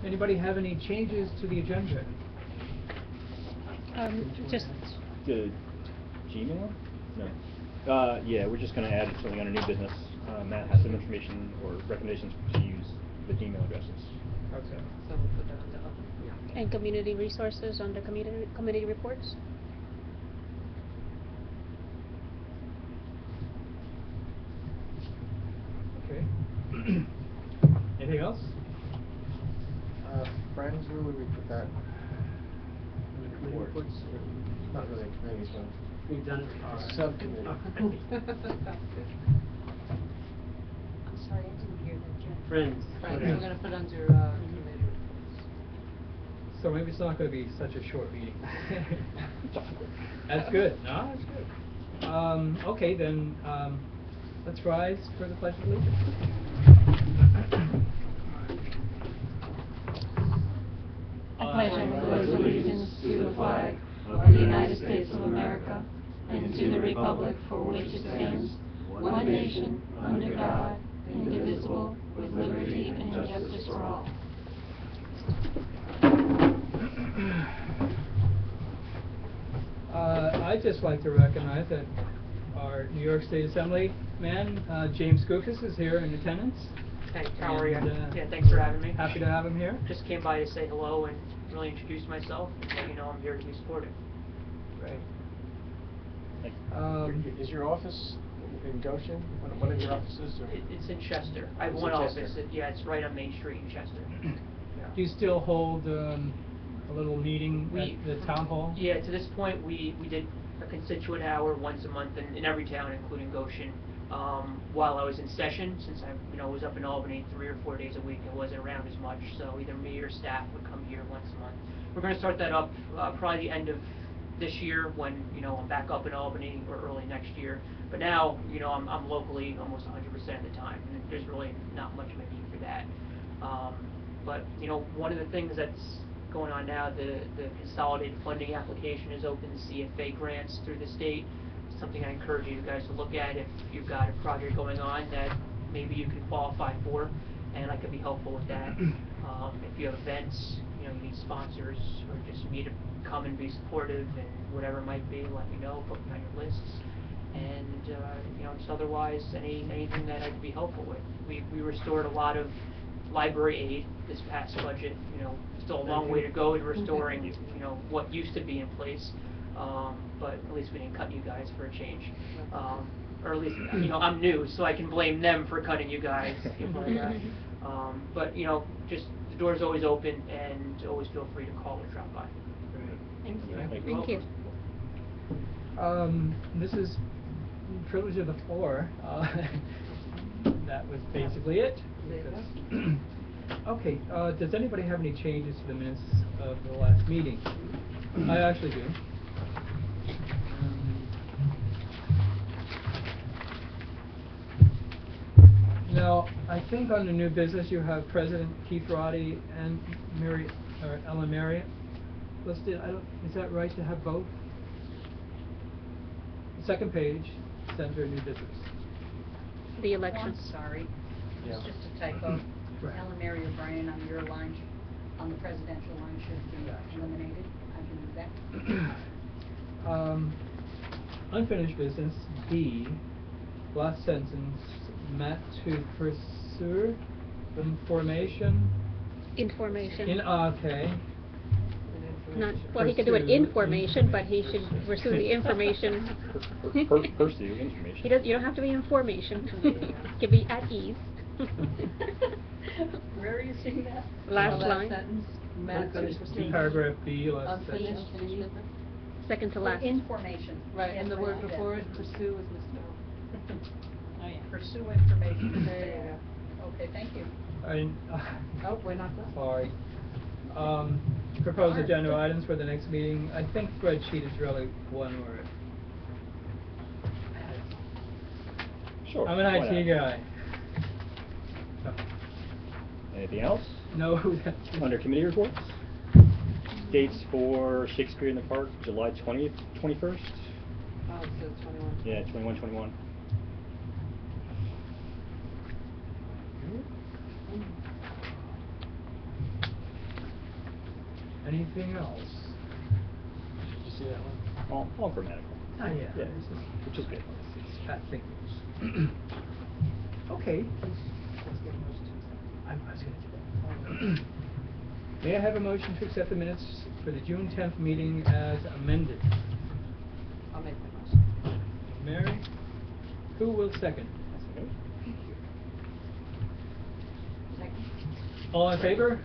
Anybody have any changes to the agenda? Just The Gmail? No. Yeah, we're just going to add something under new business. Matt has some information or recommendations to use the Gmail addresses. Okay. So we'll put that on the other. Yeah. and community resources under committee reports. Okay. Anything else? Friends, where would we put that? Reports. Not really a committee, so. We've done it. Subcommittee. I'm sorry, I didn't hear that, Jen. Friends. Right, Okay. we're gonna put under, committee reports. So maybe it's not going to be such a short meeting. That's good. No, that's good. Okay, then let's rise for the Pledge of Allegiance. I pledge allegiance to the flag of the United States of America and to the republic for which it stands, one nation, under God, indivisible, with liberty and justice for all. I'd just like to recognize that our New York State Assembly man, James Goufus, is here in attendance. Hey, how are you? And, Yeah, thanks for having me. Happy to have him here. Just came by to say hello and really introduce myself and let you know I'm here to be supportive. Great. Thank Is your office in Goshen? One of your offices? Or? It's in Chester. I have It's one in office. Chester. Yeah, it's right on Main Street in Chester. Yeah. Do you still hold a little meeting We- at the town hall? Yeah, to this point, we did a constituent hour once a month in every town, including Goshen. While I was in session, since I was up in Albany 3 or 4 days a week, I wasn't around as much, so either me or staff would come here once a month. We're going to start that up probably the end of this year when, I'm back up in Albany, or early next year. But now, I'm locally almost 100% of the time, and there's really not much of a need for that. But, one of the things that's going on now, the consolidated funding application is open to CFA grants through the state. Something I encourage you guys to look at if you've got a project going on that maybe you can qualify for, and I could be helpful with that. If you have events, you need sponsors, or just me to come and be supportive and whatever it might be, let me know, put me on your lists. And just otherwise, anything that I could be helpful with. We restored a lot of library aid this past budget. Still a long way to go in restoring what used to be in place. But at least we didn't cut you guys for a change. Or at least, I'm new, so I can blame them for cutting you guys. But, just the door's always open, and always feel free to call or drop by. Thank you. Thank Thank you. This is privilege of the floor. That was basically it. Okay, does anybody have any changes to the minutes of the last meeting? I actually do. Now, I think on the new business you have President Keith Roddy and Ellen Marriott listed. Is that right to have both? Second page, Senator New Business. The election. I'm sorry, Yeah. it's just a typo. Right. Ellen Mary O'Brien on your line, on the presidential line should be eliminated. I can do that. Unfinished business, B, last sentence, Matt to pursue information. Information. Okay. Not, well, he could do it Pursue in formation, but he should pursue the information. Pursue information. You don't have to be in formation. It could be at ease. Where are you seeing that? Last Last line. sentence, Matt to pursue. Paragraph B, last Unfinished sentence. B. Second to last. Information. Right, and the Yes, I word like that. before it, pursue, is misspelled. Oh, yeah. Pursue information. There you go. Okay, thank you. Oh, we're not done. Sorry. Proposed agenda items for the next meeting. I think spreadsheet is really one word. Sure. I'm an why IT not? guy. Anything else? No. Under committee reports? Dates for Shakespeare in the Park, July 20th, 21st? Oh, so 21. Yeah, 21. Anything else? Did you see that one? All grammatical. Oh, yeah. Yeah, which is good. It's fat fingers. Okay. Let's give those two. I was gonna do that. May I have a motion to accept the minutes for the June 10th meeting as amended? I'll make the motion. Mary? Who will second? Second. All in favor?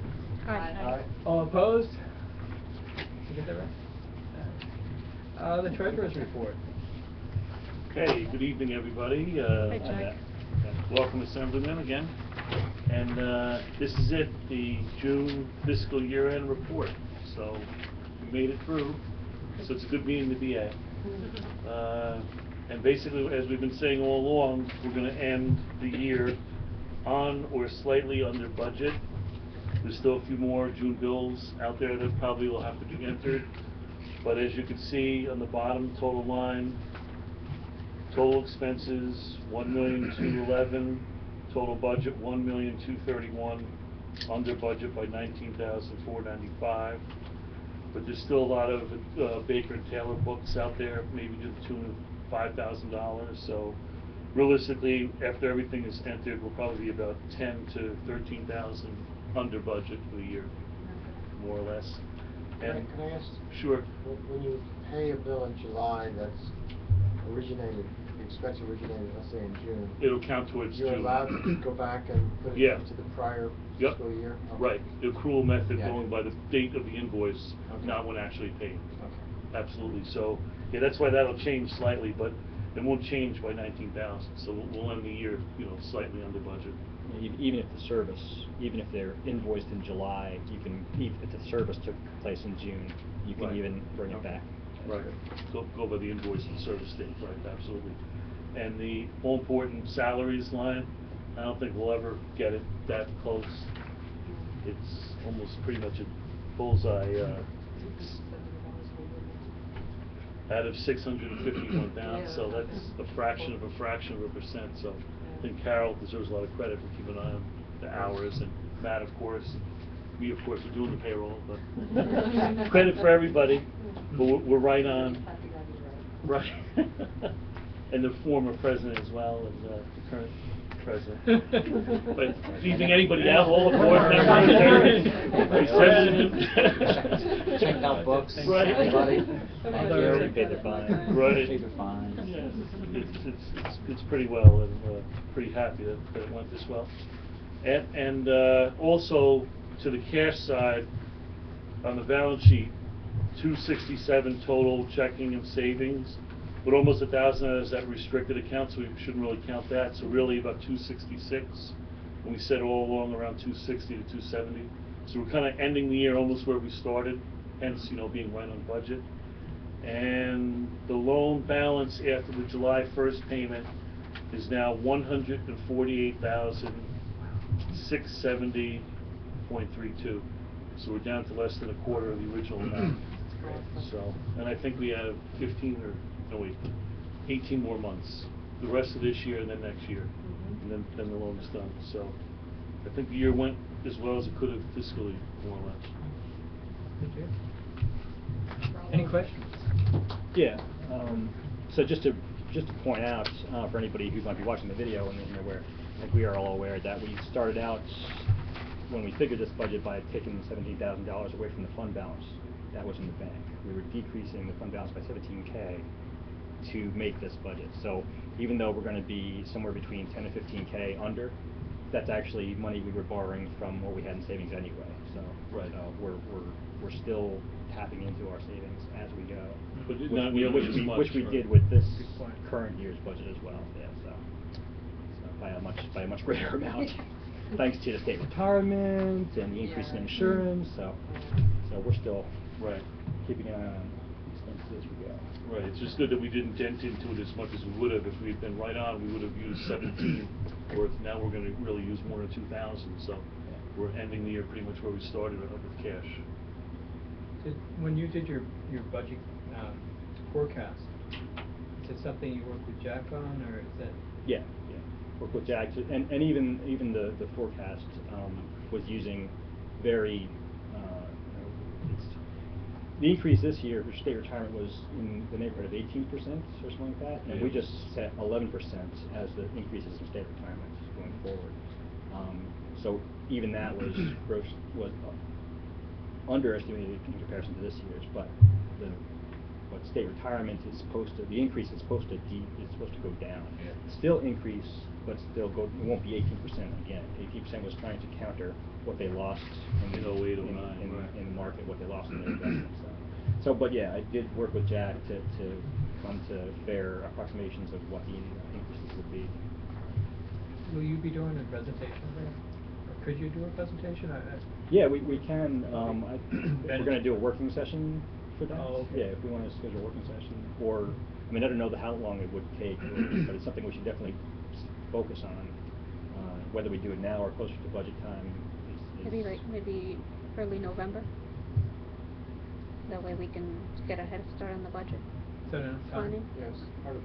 Aye. All opposed? Did you get that right? The treasurer's report. Okay, good evening, everybody. Hi, Jack. Welcome, Assemblyman, again. And this is it, the June fiscal year-end report. So we made it through, so it's a good meeting to be at. And basically, as we've been saying all along, we're going to end the year on or slightly under budget. There's still a few more June bills out there that probably will have to be entered. But as you can see on the bottom total line, total expenses, 1,211,000, total budget, 1,231,000, under budget by 19,495. But there's still a lot of Baker and Taylor books out there, maybe to the tune of $5,000. So realistically, after everything is entered, we'll probably be about 10 to 13,000 under budget for the year, more or less. And Can I ask? sure. When you pay a bill in July that's originated, the expense originated, let's say in June. It'll count towards You're June. allowed to go back and put it Yeah. into the prior Yep. fiscal year? Okay. Right, the accrual method Yeah. going by the date of the invoice, Okay. not when actually paid. Okay. Absolutely, so, yeah, that's why that'll change slightly, but it won't change by 19,000, so we'll end the year, slightly under budget. Even if the service, even if they're invoiced in July, you can, if the service took place in June, you can Right. even bring it Okay. back. Right, go by the invoice and service date, right, absolutely. And the all-important salaries line, I don't think we'll ever get it that close. It's almost pretty much a bullseye, out of 651,000, so that's a fraction of a percent, so I think Carol deserves a lot of credit for keeping an eye on the hours, and Matt, of course, we, of course, are doing the payroll, but credit for everybody, but we're right on. Happy God he's right. Right. And the former president as well, and the current president. But leaving anybody out, all the board members, president. Checked out books, Right. everybody. Thank you. They paid their fine. Right. Paid their fines. Yes, it's pretty well, and pretty happy that it went this well. And also, to the cash side, on the balance sheet, 267 total checking and savings, but almost 1,000 is that restricted account, so we shouldn't really count that. So really about 266, and we said all along around 260 to 270. So we're kind of ending the year almost where we started, hence being right on budget. And the loan balance after the July 1st payment is now 148,670.32. So we're down to less than a quarter of the original amount. So, and I think we have 18 more months. The rest of this year and then next year, and then the loan is done. So, I think the year went as well as it could have fiscally, more or less. Did you? Any questions? Yeah, so just to point out, for anybody who might be watching the video and aware, like we are all aware that we started out, when we figured this budget, by taking $17,000 away from the fund balance that was in the bank. We were decreasing the fund balance by $17K to make this budget. So even though we're going to be somewhere between 10 and 15K under, that's actually money we were borrowing from what we had in savings anyway. So, Right. so we're still tapping into our savings as we go. But Which not we- nearly which as we- much, which we right. did with this Good point. current year's budget as well. Yeah, so by a much greater amount, thanks to the state retirement and the increase in Yeah. insurance. So we're still Right. keeping an eye on expenses as we go. Right, it's just good that we didn't dent into it as much as we would have. If we had been right on, we would have used 17, or now we're going to really use more than 2,000. So we're ending the year pretty much where we started with cash. When you did your budget forecast, is it something you worked with Jack on, or is that? Yeah. Work with Jack, and even the forecast was using very, it's the increase this year for state retirement was in the neighborhood of 18% or something like that, and we Yeah. just set 11% as the increases in state retirement going forward. So even that was underestimated in comparison to this year's, but what state retirement is supposed to, the increase is supposed to go down. Yeah. Still increase, but still go, it won't be 18% again. 18% was trying to counter what they lost in In the, 08, 09, right. in the market, what they lost in their investments. So, but yeah, I did work with Jack to come to fair approximations of what the increases would be. Will you be doing a presentation there? Or could you do a presentation? Yeah, we can, if we're gonna do a working session for that. Oh, okay. Yeah, if we wanna schedule a working session, or, I mean, I don't know how long it would take, but it's something we should definitely focus on. Whether we do it now or closer to budget time is. Maybe early November. That way we can get a head start on the budget. Is that enough time? Planning. Yes, part of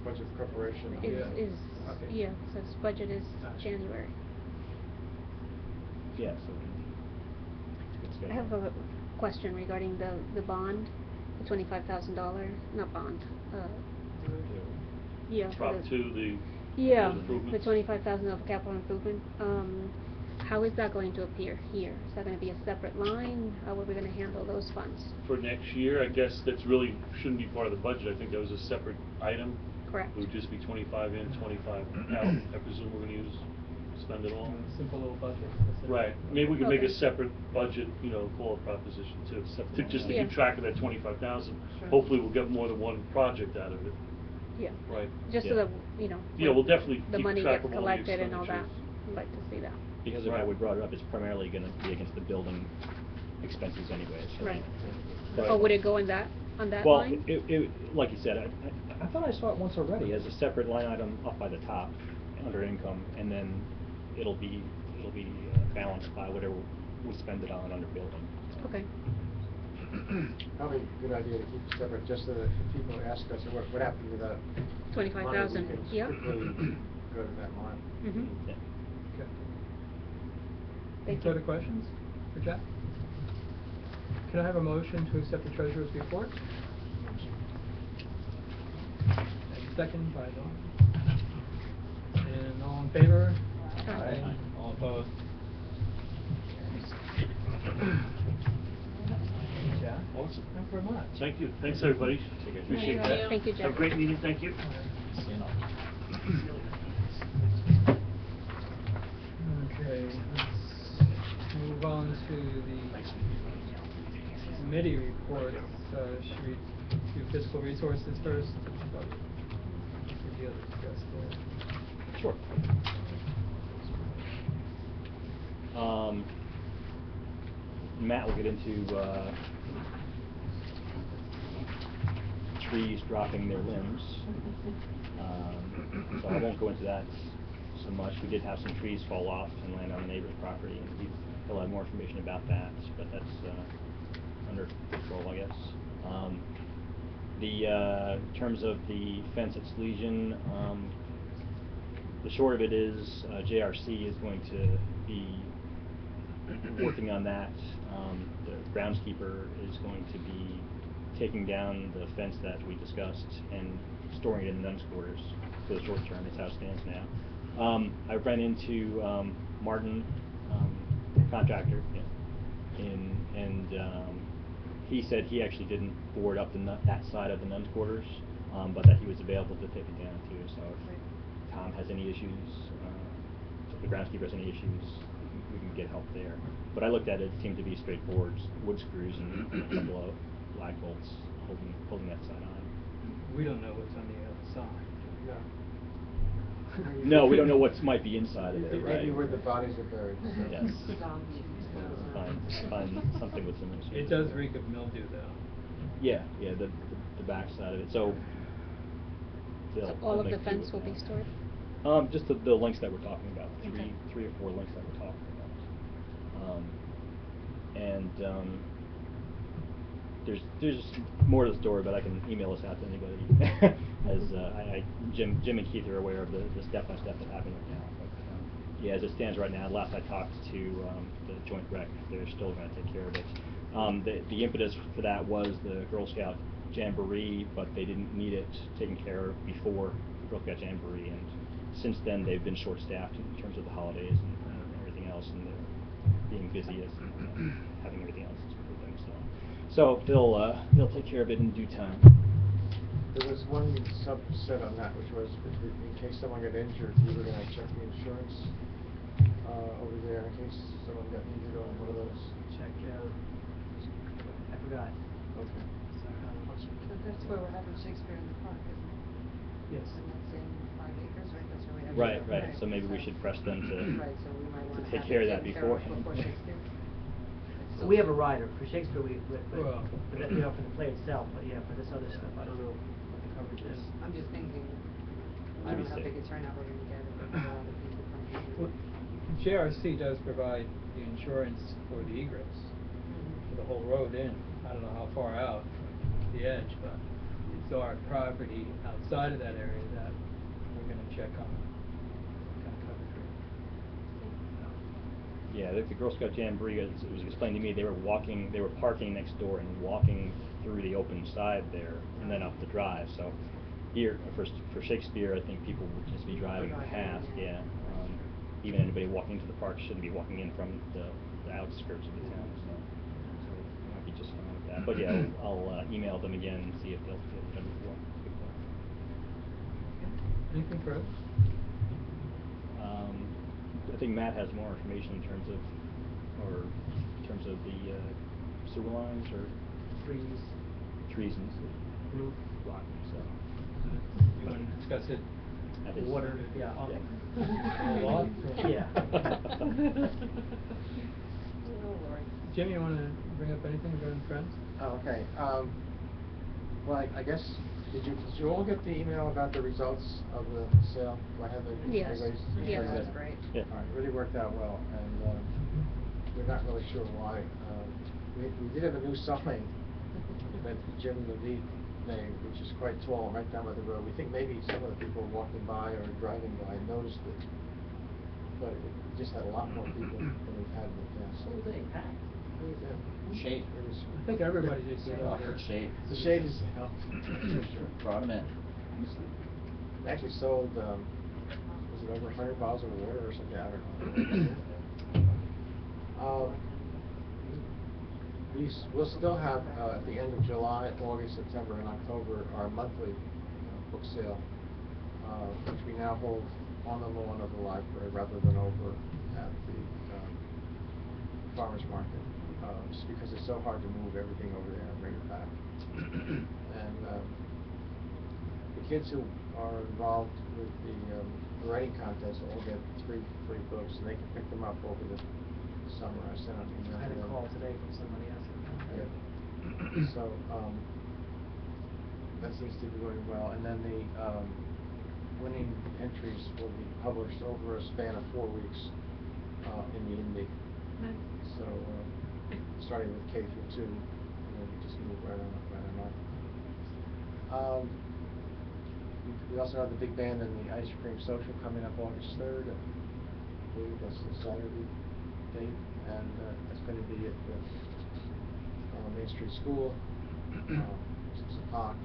budget preparation. Is, Okay. yeah, says budget is Gotcha. January. Yeah, so it's a good schedule. I have a question regarding the bond, the $25,000, not bond, yeah. for Prop the- two, the. Yeah, those the improvements. 25,000 of capital improvement. How is that going to appear here? Is that gonna be a separate line? How are we gonna handle those funds? For next year, I guess that's really, shouldn't be part of the budget, I think that was a separate item. Correct. It would just be 25 in, 25 out, I presume we're gonna spend it all. Simple little budget. Right, maybe we could make a Okay. separate budget, call it proposition too, Separate just to line. keep Yeah. track of that 25,000. Sure. Hopefully we'll get more than one project out of it. Yeah. Right. Just so Yeah. that, Yeah, we'll definitely the keep money track gets of all the collected and all that. expenditures. I'd like to see that. Because of how we brought it up, it's primarily gonna be against the building expenses anyway, so. Right. But- Oh, would it go in that, on that Well, line? like you said, I thought I saw it once already as a separate line item up by the top, under income, and then it'll be balanced by whatever we spend it on under building. Okay. Probably a good idea to keep it separate, just so that if people ask us, what happened to that 25,000, money, we yeah. can quickly go to that line. Mm-hmm. Yeah. Okay. Any Thank you. further questions for Jack? Can I have a motion to accept the treasurer's report? Second by Dawn. And all in favor? Aye. All opposed? Jack? Awesome. Thank you very much. Thank you, thanks everybody, appreciate Thank that. you. Thank you, Jack. Have a great meeting, thank you. Okay, let's move on to the committee reports. Should we do fiscal resources first? What would you discuss there? Sure. Matt will get into, trees dropping their limbs. So I won't go into that so much. We did have some trees fall off and land on the neighbor's property, and he'll have more information about that, but that's, under control, I guess. In terms of the fence at Legion, the short of it is, JRC is going to be working on that. The groundskeeper is going to be taking down the fence that we discussed and storing it in the nuns' quarters for the short term. That's how it stands now. I ran into Martin, contractor, and he said he actually didn't board up that side of the nuns' quarters, but that he was available to take it down too. So if Tom has any issues, if the groundskeeper has any issues, we can get help there. But I looked at it; it seemed to be straightforward wood screws and a couple of lag bolts holding that side on. We don't know what's on the other side. Yeah. No, we don't know what might be inside of it, right? Maybe where the bodies are buried. so. Yes. Zombies. Find something with some. It does reek of mildew, though. Yeah, the back side of it. So. So all of the fence will be stored? Just the links that we're talking about, Okay. three or four links that we're talking about. There's more to the story, but I can email this out to anybody. As Jim and Keith are aware of the step-by-step that happened right now. But, yeah, as it stands right now, last I talked to the Joint Rec, they're still going to take care of it. The impetus for that was the Girl Scout Jamboree, but they didn't need it taken care of before the Girl Scout Jamboree, and since then they've been short-staffed in terms of the holidays and everything else, and they're being busiest and having everything else with them. So they'll take care of it in due time. There was one subset on that, which was in case someone got injured, you were gonna check the insurance over there in case someone got injured on one of those. Check, I forgot. Okay. But that's where we're having Shakespeare in the Park, isn't it? Yes. And that's in 5 acres, right? That's where we have. Right. So maybe we should press them to Right, so we might wanna take have care of it that taken care of beforehand. before Shakespeare. So we have a rider for Shakespeare, but, Well. for the, you know, for the play itself, but yeah, for this other stuff, I don't know what the coverage is. I'm just thinking, I don't know how big a turnout we're gonna get, if there's a lot of people Well, coming. JRC does provide the insurance for the egress, for the whole road in. I don't know how far out from the edge, but it's our property outside of that area that we're gonna check on, what kind of coverage we have. Yeah, the Girl Scout Jamboree, as it was explained to me, they were parking next door and walking through the open side there, and then up the drive. So here, for Shakespeare, I think people would just be driving past, yeah. Even anybody walking to the park shouldn't be walking in from the outskirts of the town, so it might be just fine with that. But yeah, I'll email them again and see if they'll get it done before. Anything further? I think Matt has more information in terms of the sewer lines or trees and Roof. rock, so. You wanna discuss it? At his- Water, yeah. A lot? Yeah. Oh, Lord. Jim, you wanna bring up anything regarding Friends? Oh, okay. Well, I guess, did you all get the email about the results of the sale? Do I have the? Yes. everybody's- Yes. everybody's- That's great. Yeah. All right, really worked out well, and we're not really sure why. We did have a new sign that Jim Levy made, which is quite tall, right down by the road. We think maybe some of the people walking by or driving by noticed it, but it just had a lot more people than we've had in the past. Whole day packed. Yeah. Shade. It was. I think everybody did good out Offered there. shade. The shade has helped, for sure. Brought 'em in. They actually sold, was it over 100 bottles of water or something? I don't know. We'll still have, at the end of July, August, September, and October, our monthly book sale, which we now hold on the lawn of the library rather than over at the farmer's market, just because it's so hard to move everything over there and bring it back. And the kids who are involved with the writing contest all get 3 free books, and they can pick them up over the summer. I sent an email. I had to a them. call today from somebody asking. Yeah. So, that seems to be going well, and then the winning entries will be published over a span of 4 weeks in the Indy. So, starting with K through 2, and then we just move right on up. We also have the big band and the ice cream social coming up August 3rd. I believe that's the Saturday date, and that's going to be at the Main Street School, 6 o'clock.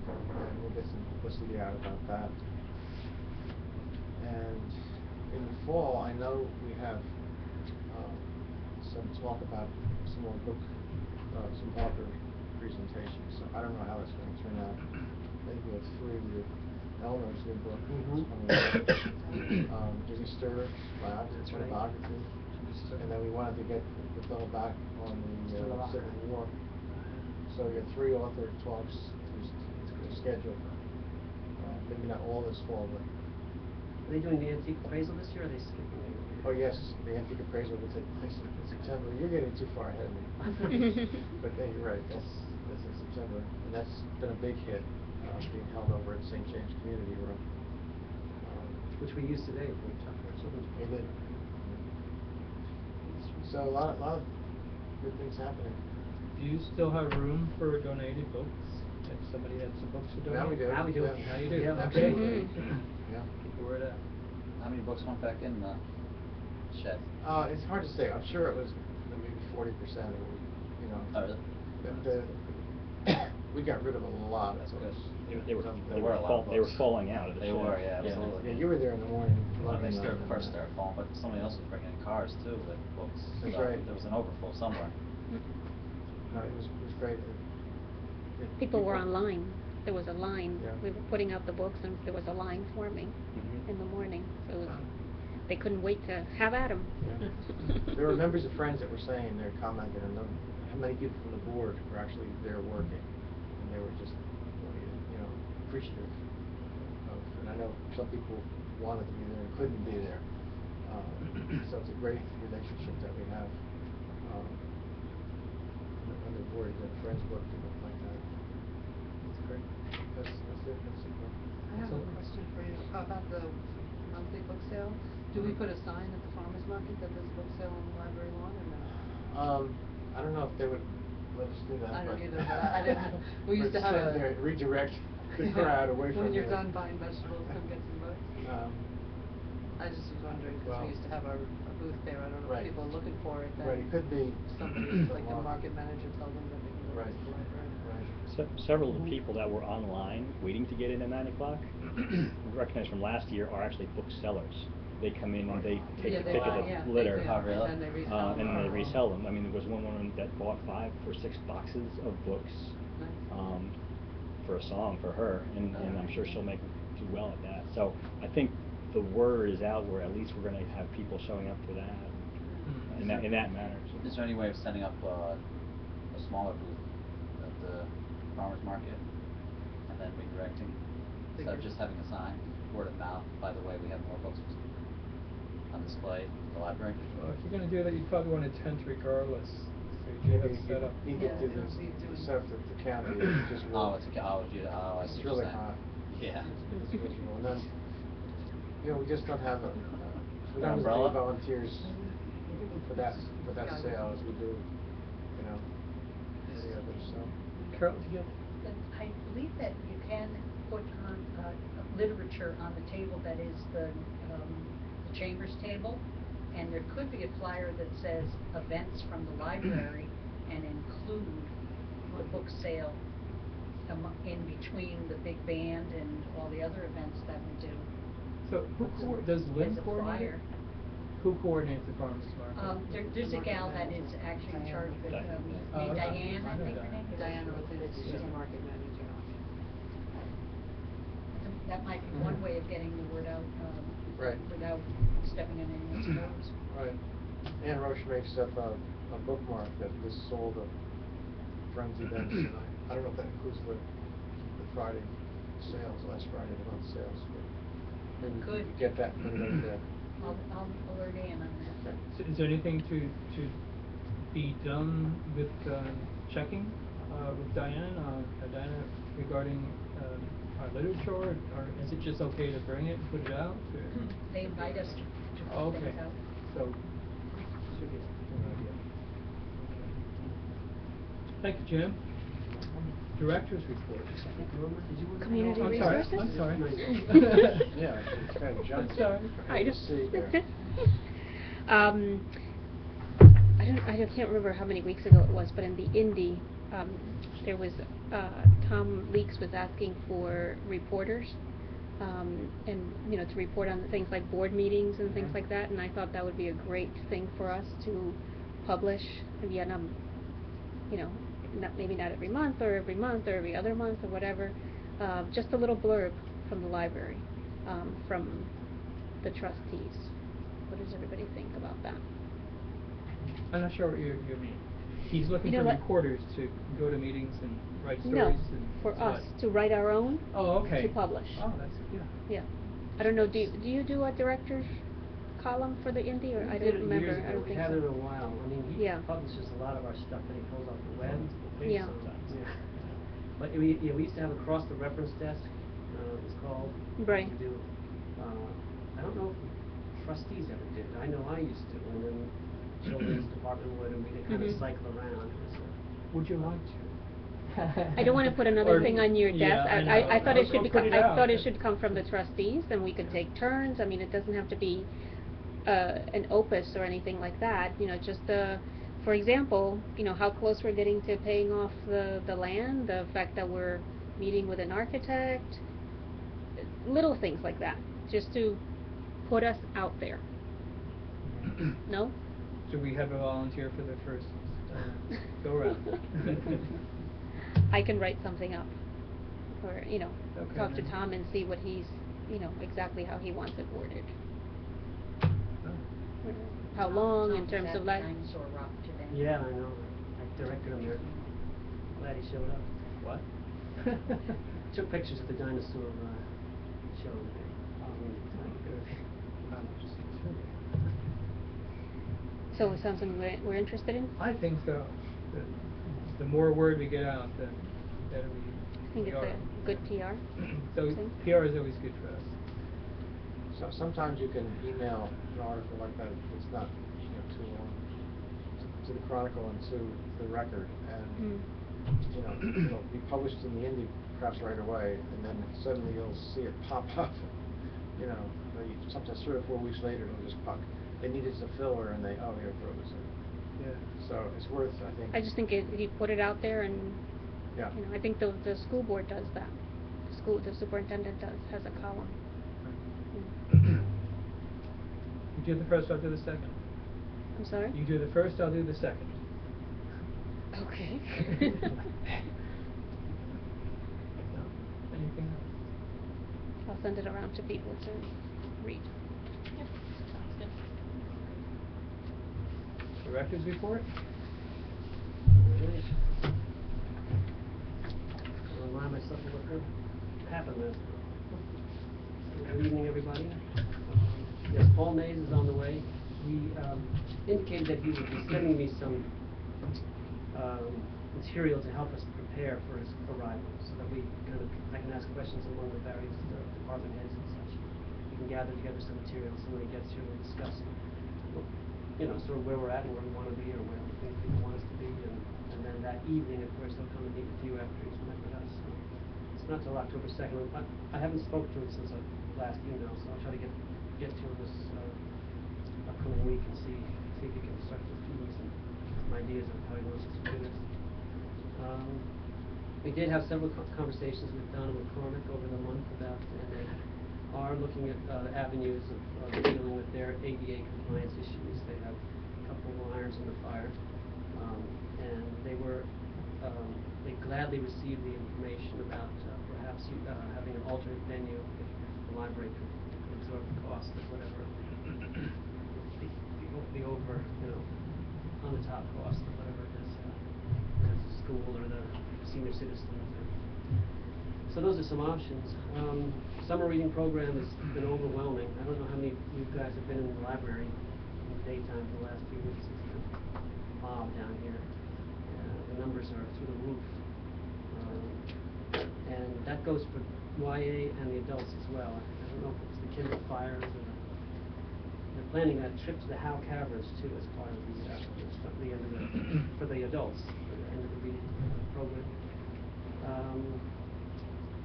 And we'll get some publicity out about that. And in the fall, I know we have some talk about some more book, some author presentations. So I don't know how that's going to turn out. I think we have 3 with Eleanor's new book. Coming out. Jimmy Sturr, biography. And then we wanted to get the fellow back on the Civil War. So we got 3 author talks scheduled. Maybe not all this fall, but. Are they doing the antique appraisal this year, or are they skipping it? Oh, yes, the antique appraisal will take place in September. You're getting too far ahead of me. But yeah, you're right, that's in September. And that's been a big hit, being held over at St. James Community Room. Which we used today for our children's. We did. So a lot of good things happening. Do you still have room for donated books? If somebody had some books to donate? Now we do. Now we do. Yeah. Now you do? Yeah, Okay. absolutely. Yeah. Keep the word out. How many books went back in the shed? It's hard to say. I'm sure it was maybe 40%. know. Oh, really? We got rid of a lot of That's books. good. They were There were a lot of they were books. falling out of the They shed. were, yeah, absolutely. Yeah, you were there in the morning. Well, they looking at them, first started falling, but somebody else was bringing in cars too with books. That's So right. There was an overflow somewhere. No, it was great. People were online. There was a line. Yeah. We were putting out the books and there was a line forming Mhm. in the morning. So it was, they couldn't wait to have at 'em. Yeah. There were members of Friends that were saying, they're commenting on how many people from the board were actually there working. And they were just, you know, appreciative of, and I know some people wanted to be there and couldn't be there. So it's a great relationship that we have on the board, the Friends book and stuff like that. It's great. That's it, that's it. I have a question for you about the monthly book sale. Do we put a sign at the farmer's market that there's a book sale on the library lawn or no? I don't know if they would let us do that. I don't but- either, but I didn't, we used to have But sit there, redirect the crowd away from When you're the- done buying vegetables, come get some books. I just was wondering, because well, we used to have our a booth there, I don't know right. if people are looking for it, then. Right, it could be Somebody, like the Well, market manager, tell them that they can go Right, to the library. right. Several of the people that were online waiting to get in at 9 o'clock, we recognize from last year, are actually booksellers. They come in and they take Yeah, a they pick of buy, the yeah, they litter. do, and then they resell them. And then they resell them. I mean, there was one woman that bought 5 or 6 boxes of books, Nice. for a song for her, and I'm sure she'll do well at that. So I think the word is out where at least we're gonna have people showing up for that, in that manner. So. Is there any way of setting up a smaller booth at the farmer's market and then redirecting? Instead of just having a sign, word of mouth, by the way, we have more books on display in the library? Well, if you're gonna do that, you'd probably want a tent regardless, so you have it set up. You Yeah, could do it'll this, be doing- set up the county, it's just Oh, real. it's I see It's what really you're saying. hot. Yeah. It's miserable, and then, you know, we just don't have we An don't have as umbrella? many volunteers for that sale as we do, you know, for the others, so. Carol, did you have? I believe that you can put on literature on the table that is the Chambers table, and there could be a flyer that says events from the library and include the book sale in between the big band and all the other events that we do. So does Lynn As a coordinate it? flyer. Who coordinates the farmer's market? There's a gal that is actually in charge of it, Oh, named okay. Diane, I I know think her Diane. name is. Diana Ruthinis, she's a market manager. That might be one way of getting the word out, Right. without stepping on anyone's toes. Right. Ann Roche makes up a bookmark that lists all the Friends events, and I don't know if that includes the Friday sales, last Friday, the month sales, but maybe we Could. could get that and put it up there. I'll alert Ann on that. So is there anything to be done with checking with Diana regarding our literature, or is it just okay to bring it and put it out? Or? They invite us to Oh, put okay. things out. So should be an idea. Thank you, Jim. Director's report. Community I'm sorry. resources? I'm sorry. Yeah, it's kind of I'm junky. sorry. I just, See there. I can't remember how many weeks ago it was, but in the Indy, there was, Tom Leaks was asking for reporters, and, you know, to report on things like board meetings and things like that, and I thought that would be a great thing for us to publish, again, you know, maybe not every month or every other month or whatever, just a little blurb from the library, from the trustees. What does everybody think about that? I'm not sure what you mean. He's looking You know for what? reporters to go to meetings and write stories. No, and for what? us to write our own. Oh, okay. To publish. Oh, that's yeah. Yeah. I don't know. Do you do a director's column for the Indy, or I don't remember. I don't think We haven't in so. a while. I mean, he Yeah. publishes a lot of our stuff that he pulls off the web. Yeah. Yeah. But we used to have across the reference desk, it was called. Right. We do, I don't know if the trustees ever did. I know I used to, and then children's department would, and we'd kind of Mhm. cycle around. It was, Would you like to? I don't want to put another Or- thing on your yeah, desk. I I know. thought it I'll should put become. it I out. thought it should come from the trustees, and we could take turns. I mean, it doesn't have to be an opus or anything like that. You know, just for example, you know, how close we're getting to paying off the land, the fact that we're meeting with an architect, little things like that, just to put us out there. No? Do we have a volunteer for the first go round? I can write something up, or, you know, Okay, talk to then. Tom and see what he's, you know, exactly how he wants it worded. How long, in Tom's terms at of like. Dinosaur Rock today. Yeah, I know. I directed him there. Glad he showed up. What? Took pictures of the dinosaur show today. So it sounds something we're interested in? I think so. The more word we get out, the better I think we it's are. a good PR. So thing. PR is always good for us. So sometimes you can email an article like that, it's not, too long, to the Chronicle and to the Record, and, it'll be published in the Indy Press right away, and then suddenly you'll see it pop up, sometimes 3 or 4 weeks later, it'll just pop. They needed some filler, and here, throw this in. Yeah. So it's worth, I think. I just think if you put it out there, and, Yeah. you know, I think the school board does that. The superintendent has a column. You do the first, I'll do the second. I'm sorry? You do the first, I'll do the second. Okay. Anything else? I'll send it around to people to read. Yep, sounds good. Director's report? I'll remind myself of what happened last month. Good evening, everybody. Yes, Paul Mays is on the way. He indicated that he would be sending me some material to help us prepare for his arrival, so that I can ask questions among the various department heads and such. We can gather together some materials, and when he gets here, we'll discuss, sort of where we're at and where we want to be, or where we think people want us to be, and then that evening, of course, he'll come and meet with you after he's met with us. So it's not till October 2nd. I haven't spoken to him since our last email, so I'll try to get to him this upcoming week and see if he can start to feed me some ideas of how he wants us to do this. We did have several conversations with Donna McCormick over the month and they are looking at avenues of dealing with their ADA compliance issues. They have a couple of irons in the fire, and they gladly received the information about perhaps having an alternate venue if the library could absorb the cost of whatever the over, on the top cost of whatever it is, the school or the senior citizens. So those are some options. Summer reading program has been overwhelming. I don't know how many of you guys have been in the library in the daytime for the last few weeks. It's been a mob down here. The numbers are through the roof. And that goes for YA and the adults as well. I don't know if it's the Kindle Fires or they're planning a trip to the Howe Caverns too as part of the end of for the adults, for the end of the reading program.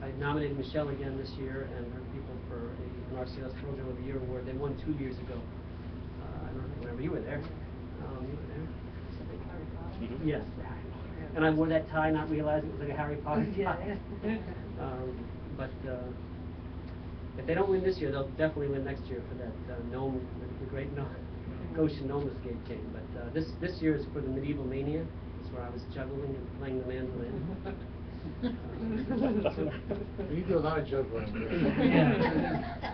I nominated Michelle again this year and her people for an RCS Program of the Year award. They won 2 years ago. I don't remember, you were there. You were there. Harry Potter? Mm-hmm. Yes, the Harry Potter. And I wore that tie not realizing it was like a Harry Potter tie. But if they don't win this year, they'll definitely win next year for that gnome, the great Goshen Gnome Escape game. But this year is for the Medieval Mania. That's where I was juggling and playing the mandolin. You do a lot of juggling. Yeah.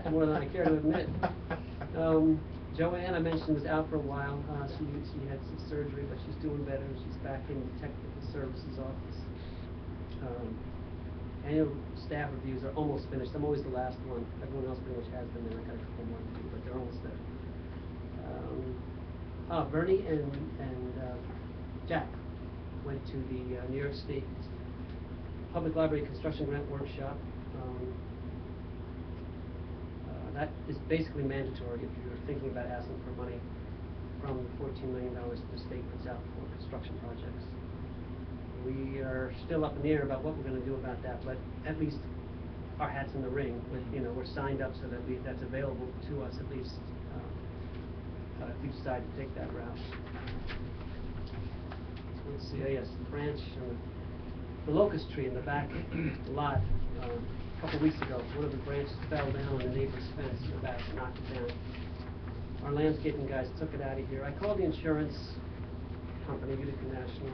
More than I care to admit. Joanne, I mentioned, was out for a while. She had some surgery, but she's doing better. She's back in the technical services office. Annual staff reviews are almost finished. I'm always the last one. Everyone else pretty much has them, and I got a couple more to do, but they're almost there. Bernie and Jack went to the New York State Public Library Construction Grant Workshop. That is basically mandatory if you're thinking about asking for money from the $14 million that the state puts out for construction projects. We are still up in the air about what we're going to do about that, but at least our hat's in the ring. We're signed up so that that's available to us at least if we decide to take that route. So let's see, oh yes, the branch, the locust tree in the back lot, a couple weeks ago, one of the branches fell down on the neighbor's fence in the back and knocked it down. Our landscaping guys took it out of here. I called the insurance company, Utica National,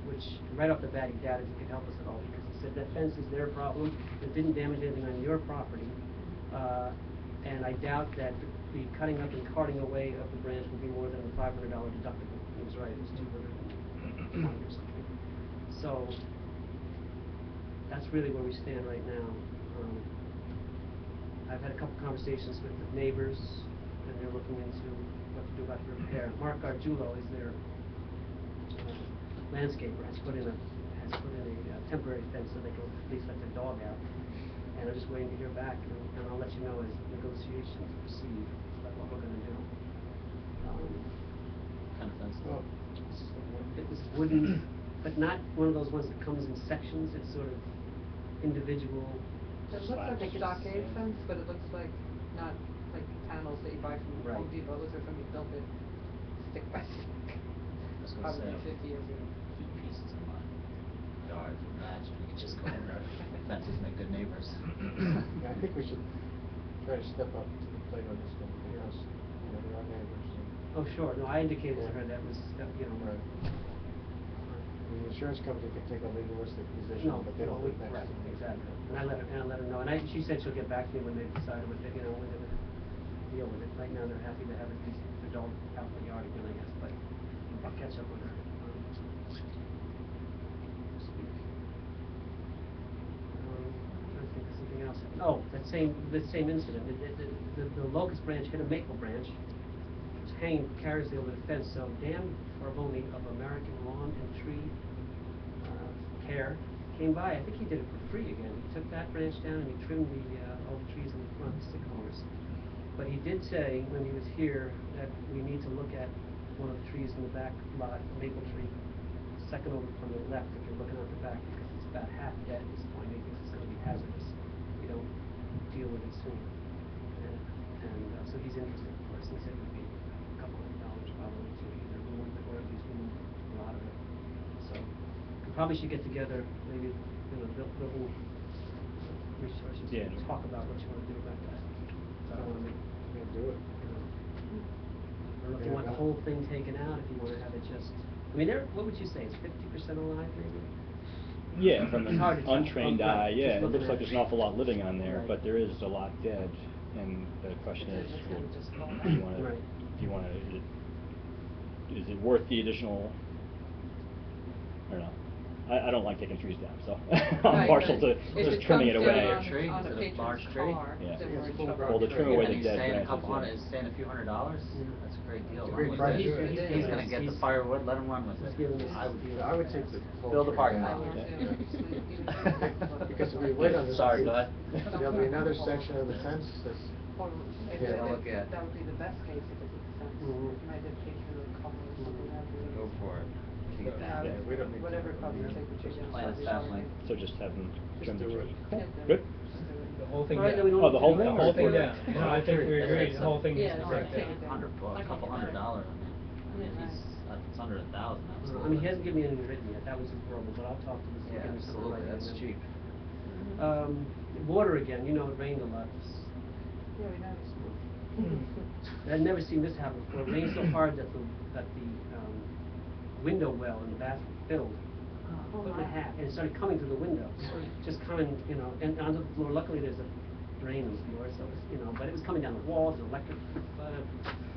which right off the bat he doubted he could help us at all, because he said that fence is their problem, it didn't damage anything on your property, and I doubt that the cutting up and carting away of the branch would be more than a $500 deductible. He was right, it was 220 or something. So that's really where we stand right now. I've had a couple conversations with the neighbors, and they're looking into what to do about the repair. Mark Gargiulo is their landscaper, has put in a temporary fence so they can at least let their dog out. And I'm just waiting to hear back, and I'll let you know as negotiations proceed about what we're going to do. Kind of fence. Well, It was wooden, but not one of those ones that comes in sections. It's sort of individual. It looks like a slats. stockade fence, but it looks like not like panels that you buy from Right. Home Depot. It looks like somebody built it stick by stick. I was gonna Probably say, 50 years ago. a few pieces in my yard would match, we could just go in there. Fences make good neighbors. Yeah, I think we should try to step up to the plate on this one, you know, there are neighbors and. Oh, sure. No, I indicated to her that was, you know. Right. The insurance company can take a legalistic position, No, but they don't we, think that's. right, exactly. And I let her know, and she said she'll get back to me when they decide what they, you know, when they're gonna deal with it. Right now, they're happy to have at least the dog out in the yard again, I guess, but I'll catch up with her. I think of something else. Oh, the same incident. The locust branch hit a maple branch. It was hanging precariously over the fence. So Dan Farboni of American Lawn and Tree Care came by. I think he did it for free again. He took that branch down and he trimmed all the trees in the front, the sycamores. But he did say when he was here that we need to look at one of the trees in the back lot, a maple tree, second over from the left if you're looking at the back, because it's about half dead at this point. He thinks it's going to be hazardous if we don't deal with it soon. And so he's interested, of course. He said it would be a couple $100 probably to either remove it or at least remove a lot of it. So we probably should get together, maybe, you know, the whole resources, Yeah. to talk about what you want to do about that. So I don't want to make, Yeah, do it. you know, I don't know if you want the whole thing taken out, if you want to have it just, I mean, what would you say, it's 50% alive maybe? Yeah, from It's hard an to tell. untrained Right, eye, yeah, just it looking looks at like there's an awful lot living on there, Right. but there is a lot dead. And the question is, It's gonna just fall do you down. wanna, Right. is it worth the additional, I don't know. I don't like taking trees down, so I'm Right, partial right. to If just it trimming it comes away. down Tree? on Is the it a patron's large tree? car, Yeah. then Yeah, we're in it's a full trouble. Well, the trim away And the he's dead saying a branches, couple hundred, yeah. he's saying a few $100s? Yeah. That's a great deal. It's a Run great with price. it. He's He's gonna get the firewood, let him run with He's it. giving us I would, deal. I would take the whole Build a tree parking down. lot. Because if we wait on this. Sorry, go ahead. There'll be another section of the fence that's. Or if Yeah. it- I'll look at- that would be the best case if it's a fence. Mhm. If my dedication or cover or something like that. Go for it. Take it Yeah, down. Yeah, we don't need to whatever have a cover, meeting. take the tree Just down. plan slightly a staff lower. link. So just have them trim the do tree. it. Cool. Yeah, do it. Good? Just do it. The whole thing All right, down. then we don't Oh, the whole The thing? whole Or thing for- down. No, I think we That's agree, like the whole thing needs Yeah, to no, come take down. it down. $100, a couple $100. I mean, Yeah, he's, it's under 1,000, I absolutely. mean, he hasn't given me anything written yet, that was his verbal, but I'll talk to him. Yeah, absolutely, that's cheap. Water again, you know, it rained a lot. Yeah, we know. I'd never seen this happen before. It rained so hard that the window well in the bathroom filled. Oh, Foot and a my. half, and it started coming to the window, just coming, you know, and onto the floor. Luckily, there's a drain on the floor, so it's, you know, but it was coming down the walls, and electric.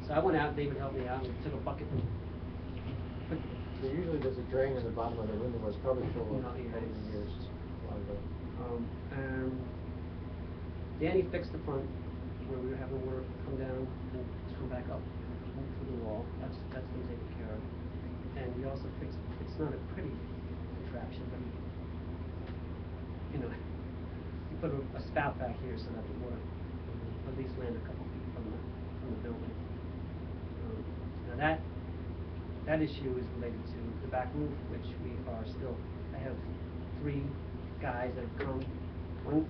So I went out, David helped me out, and took a bucket and put. There usually there's a drain in the bottom of the window, it's probably full of No, yeah, over the years. A lot of it. And Danny fixed the front where we were having water come down and come back up through the wall. That's been taken care of. And he also fixed, it's not a pretty contraption, but he, you know, he put a spout back here so that the water at least land a couple feet from the building. Now that issue is related to the back roof, which we are still, I have 3 guys that have come.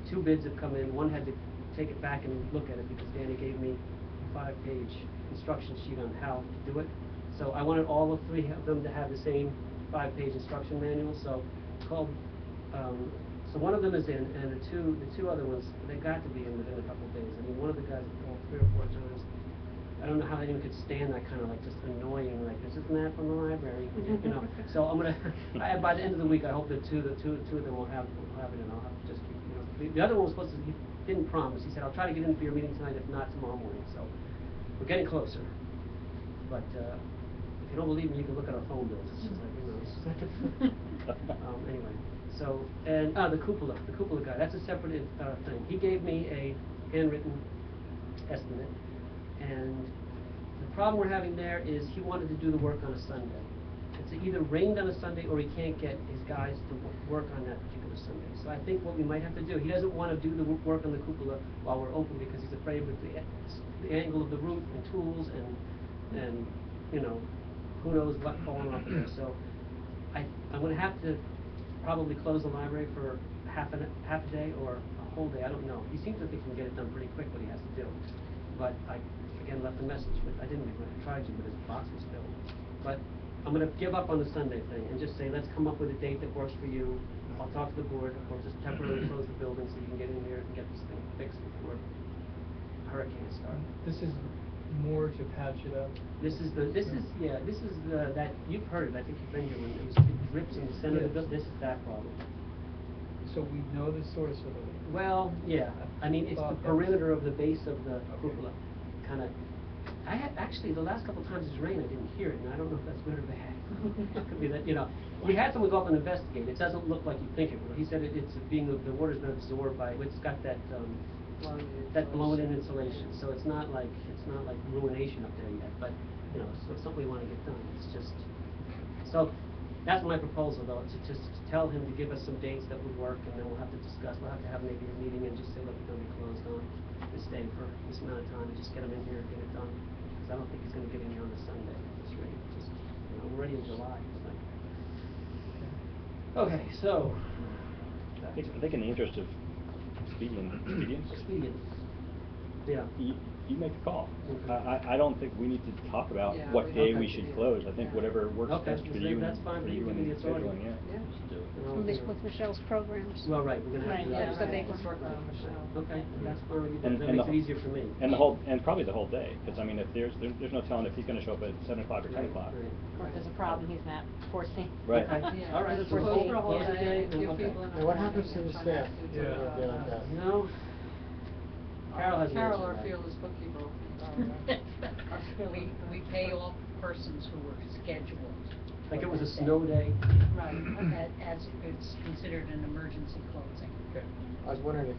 2 bids have come in. One had to take it back and look at it because Danny gave me 5-page instruction sheet on how to do it. So I wanted all of three of them to have the same 5-page instruction manual, so called, so one of them is in, and the two other ones, they got to be in within a couple of days. I mean, one of the guys called 3 or 4 times. I don't know how anyone could stand that kind of like just annoying, like, this isn't that from the library, you know. So I'm gonna, by the end of the week, I hope that two of them will have it, and I'll have to just keep, you know. The other one was supposed to, he didn't promise. He said, I'll try to get in for your meeting tonight, if not tomorrow morning. So we're getting closer. But if you don't believe me, you can look at our phone bills. It's just like, you know. Anyway, so, and the cupola guy, that's a separate thing. He gave me a handwritten estimate, and the problem we're having there is he wanted to do the work on a Sunday. It's either rained on a Sunday or he can't get his guys to work on that particular Sunday. So I think what we might have to do, he doesn't want to do the work on the cupola while we're open because he's afraid with the angle of the roof and tools and you know, who knows what falling off of there. So I'm going to have to probably close the library for half a day or a whole day. I don't know. He seems to think he can get it done pretty quick what he has to do. But I, again, left a message, but I didn't even try to, but his box was filled. But I'm going to give up on the Sunday thing and just say, let's come up with a date that works for you. I'll talk to the board. We'll just temporarily close the building so you can get in there and get this thing fixed before hurricanes start. This is more to patch it up. This is that, you've heard it, I think you've been here when it drips in the center of the building. This is that problem. So we know the source of it. Well, yeah, I mean, it's the perimeter of the base of the cupola, kind of. Actually, the last couple of times it's rained, I didn't hear it, and I don't know if that's good or bad. It could be that, you know, we had someone go up and investigate. It doesn't look like you think it will. He said it's the water's been absorbed by, it's got that blown-in insulation, so it's not like ruination up there yet. But you know, so it's something we want to get done. It's just so. That's my proposal, though, to just tell him to give us some dates that would work, and then we'll have to discuss. We'll have to have maybe a meeting and just say, look, we're going to be closed on this day for this amount of time, and just get him in here and get it done. Because I don't think he's going to get in here on a Sunday at this rate. Just, you know, we're already in July. Like. Okay, so. I think in the interest of expedience. Yeah. You make the call. Okay. I don't think we need to talk about Yeah, what day we okay. should close. I think whatever works Okay, best for then you that's fine for for you, you give and me the authority. scheduling, Yeah. Just do it. With Michelle's programs. Well, right, we're gonna have to do Right, that. that's the big one. Okay, that's fine with you. And That the makes it whole- easier for me. And probably the whole day, because I mean, if there's no telling if he's going to show up at 7 o'clock or 10 o'clock. Right. Or if there's a problem he's not foreseen. Right. Okay. Yeah. All right. Just So close for a whole yeah. day, Okay. give people enough Now, what warning happens to and the try staff? not to Yeah. do, Deal with that. You know, Carol has an Carol, answer our to that. fearless bookkeeper. We pay all persons who were scheduled. Like it for was a that snow day. Right, As it's considered an emergency closing. Okay. I was wondering if,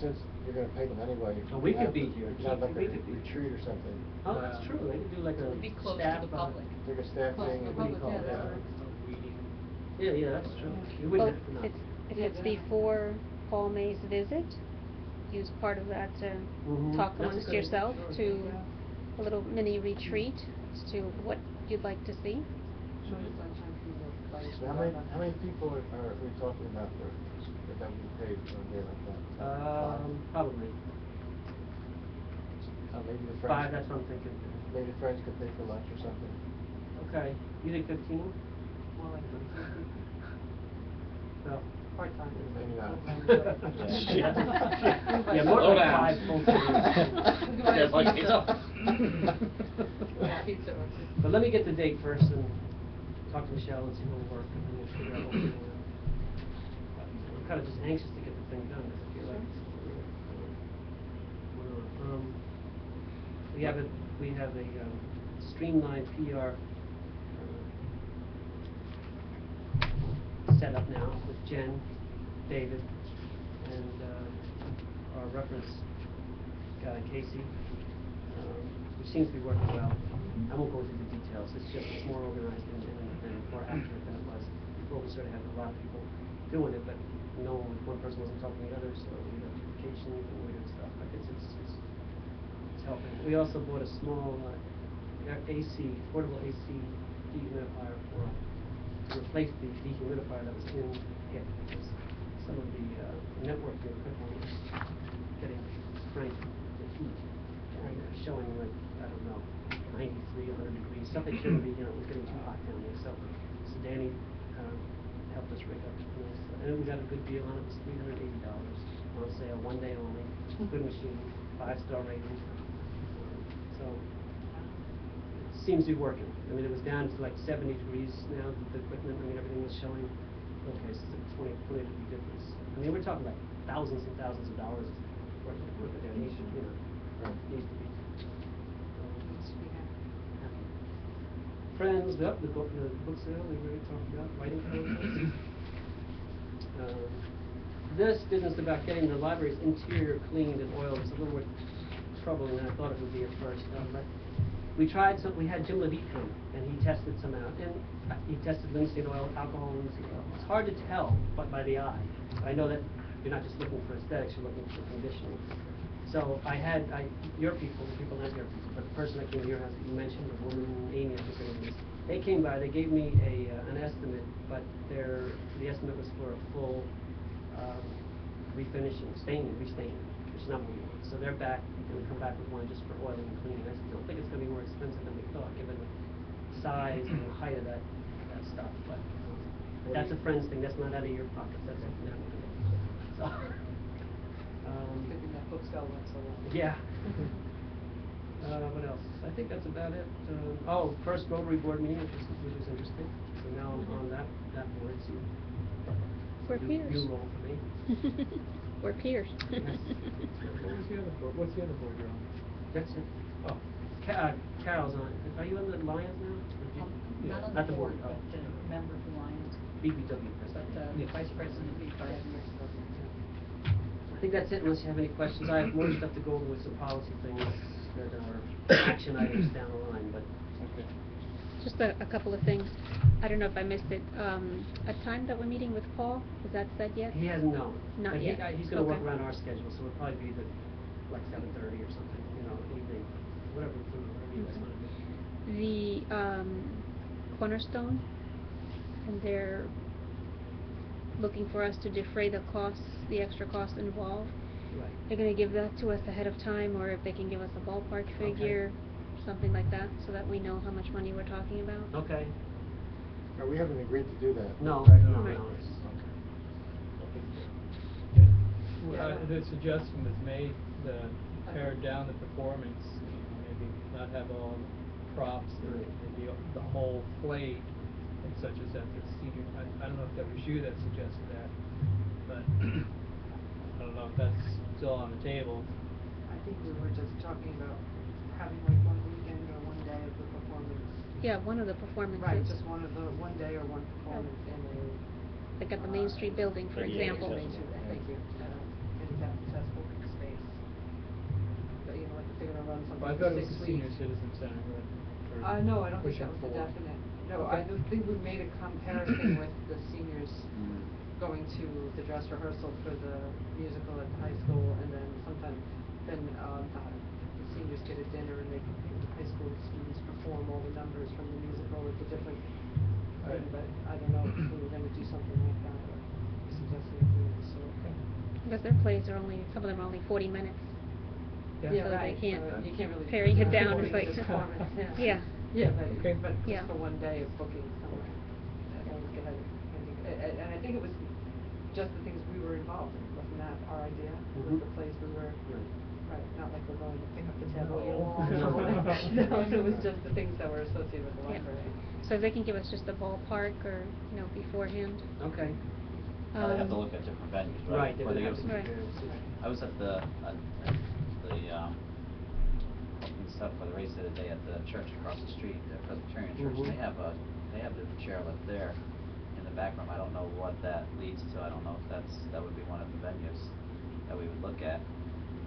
since you're gonna pay them anyway. Oh, we you could have- be here. You have like We a could be. retreat or something. Oh, that's true. They could do like a It'd be closed to staff, the public. Like a staff Close to thing. the and- public, yeah, Yeah. that works. Yeah, that's true. You Well, wouldn't have to know. if it's before Paul May's visit, use part of that to talk That's a amongst good yourself idea. to a little mini retreat as to what you'd like to see. Show the sunshine from the lights. So how many people are we talking about that would be paid for a day like that? Probably. Maybe the friends. 5, that's what I'm thinking. Maybe the friends could pay for lunch or something. Okay. You think 15? More like 30. No. Part-time. Maybe not. Yeah, more Slow like down. 5 full-time. That's like pizza. Yeah, pizza. But let me get the date first and talk to Michelle and see what will work, and then we'll figure out what we want. I'm kind of just anxious to get the thing done, because I feel like we have a streamlined PR set up now with Jen, David, and our reference guy, Casey, which seems to be working well. I won't go into the details. It's more organized and more accurate than it was before. We sort of had a lot of people doing it, but one person wasn't talking to the other, so we had duplication and weird stuff. But it's helping. We also bought a small portable AC dehumidifier to replace the dehumidifier that was in it, because some of the networking equipment was getting cranked with heat, and showing like, I don't know, 93, 100 degrees, something showed me, it was getting too hot down there, so Danny, helped us rig up this, and we got a good deal on it, it was $380 on sale, one day only, good machine, 5-star rating, so it seems to be working. I mean, it was down to like 70 degrees now, the equipment, I mean, everything was showing, okay, so it's a 20 degree difference. I mean, we're talking like thousands and thousands of dollars worth of equipment there, needs to, needs to be. Needs to be happy. Friends, the book sale, we already talked about, writing contest. This business about getting the library's interior cleaned and oiled is a little more troubling than I thought it would be at first. But we had Jim Levite come, and he tested some out, and he tested linseed oil, alcohol linseed oil. It's hard to tell, but by the eye. But I know that you're not just looking for aesthetics, you're looking for conditioning. So your people, not your people, but the person that came to your house that you mentioned, the woman, Amy, I think her name is, they came by, they gave me an estimate, but the estimate was for a full refinishing, restaining, which is not what we want. So they're going to come back with one just for oiling and cleaning. I still think it's going to be more expensive than we thought, given the size and the height of that stuff. But that's a friend's thing. That's not out of your pockets. That's something that we're doing. So, Good thing that book sale went so well. yeah. What else? I think that's about it. First Rotary Board meeting, which was interesting. So now I'm on that board. So We're peers. You roll for me. We're peers. Yes. What's the other board you're on? That's it. Oh. Carol's on. Are you on the Lions now? Or did you- Not on Not the the board. board, but the member of the Lions, BBW but president. the vice president of the I think that's it, unless you have any questions. I have more stuff to go over with some policy things that are action items down the line, but. Okay. Just a couple of things. I don't know if I missed it. A time that we're meeting with Paul, is that set yet? He hasn't known. Not But yet. He's gonna work Okay. around our schedule, so it'll probably be like 7:30 or something, evening, whatever you guys wanna do. The Cornerstone, and they're looking for us to defray the extra costs involved. Right. They're gonna give that to us ahead of time, or if they can give us a ballpark figure, something like that, so that we know how much money we're talking about. Okay. No, we haven't agreed to do that. No, Right. no, Right. no. The suggestion was made to pare down the performance, maybe not have all props, or maybe the whole plate, and such as that the senior, I don't know if that was you that suggested that, but I don't know if that's still on the table. I think we were just talking about having like one weekend or one day of the performance. Yeah, one of the performances. Right, just one day or one performance in a. Like at the Main Street building, for ADA example. Thank you, handicap accessible space. But like if they're gonna run something Well, I for thought it 6 was the weeks. senior citizen center, but. No, I don't think pushing that was the forward. definite. No, I don't think we made a comparison with the seniors going to the dress rehearsal for the musical at the high school, and then the seniors get a dinner and the high school students perform all the numbers from the musical at the different thing, Right. but I don't know if we were gonna do something like that, or suggesting something of the sort. Because their plays are some of them are only 40 minutes. Yeah, so right, they can't, so you can't really. paring it down is Recording like, this performance, yeah. Yeah, Okay. but Yeah. just for one day of booking somewhere, as long as they had, and I think it was just the things we were involved in, wasn't that our idea? Was the place we were, right, not like we're going to pick up the tableau wall. No. No, it was just the things that were associated with the Yeah. library. So if they can give us just a ballpark or, beforehand. Okay. They have to look at different venues, right? Right, they Before would they have give to us- Right. I was at the opening stuff for the race the other day at the church across the street, the Presbyterian church. Mhm. They have the chairlift there in the back room. I don't know what that leads to. I don't know if that would be one of the venues that we would look at.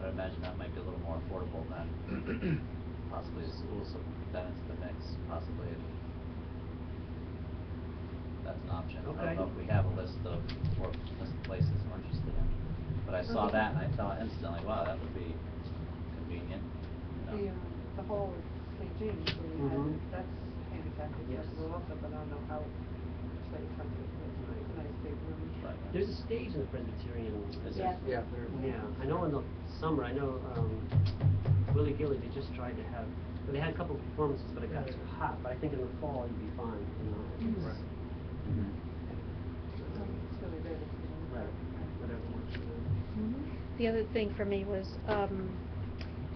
But I imagine that might be a little more affordable than possibly the school, so put that into the mix, possibly if that's an option. I Okay. don't know if we have a list of places we're interested in. But I saw that and I thought instantly, wow, that would be convenient. The hall of St. James, where we had, Mhm. that's handicapped Yes. accessible also, but I don't know how site sensitive, but it's a nice big room. Right. There's a stage in the Presbyterian. Is Yeah. there? Yeah, there. Yeah, I know in the summer, willy-gilly, they just tried to have, but they had a couple of performances, but it got too hot, but I think in the fall you'd be fine, you know, if it's. Right. It's really good if you don't. Right, whatever works for them. The other thing for me was,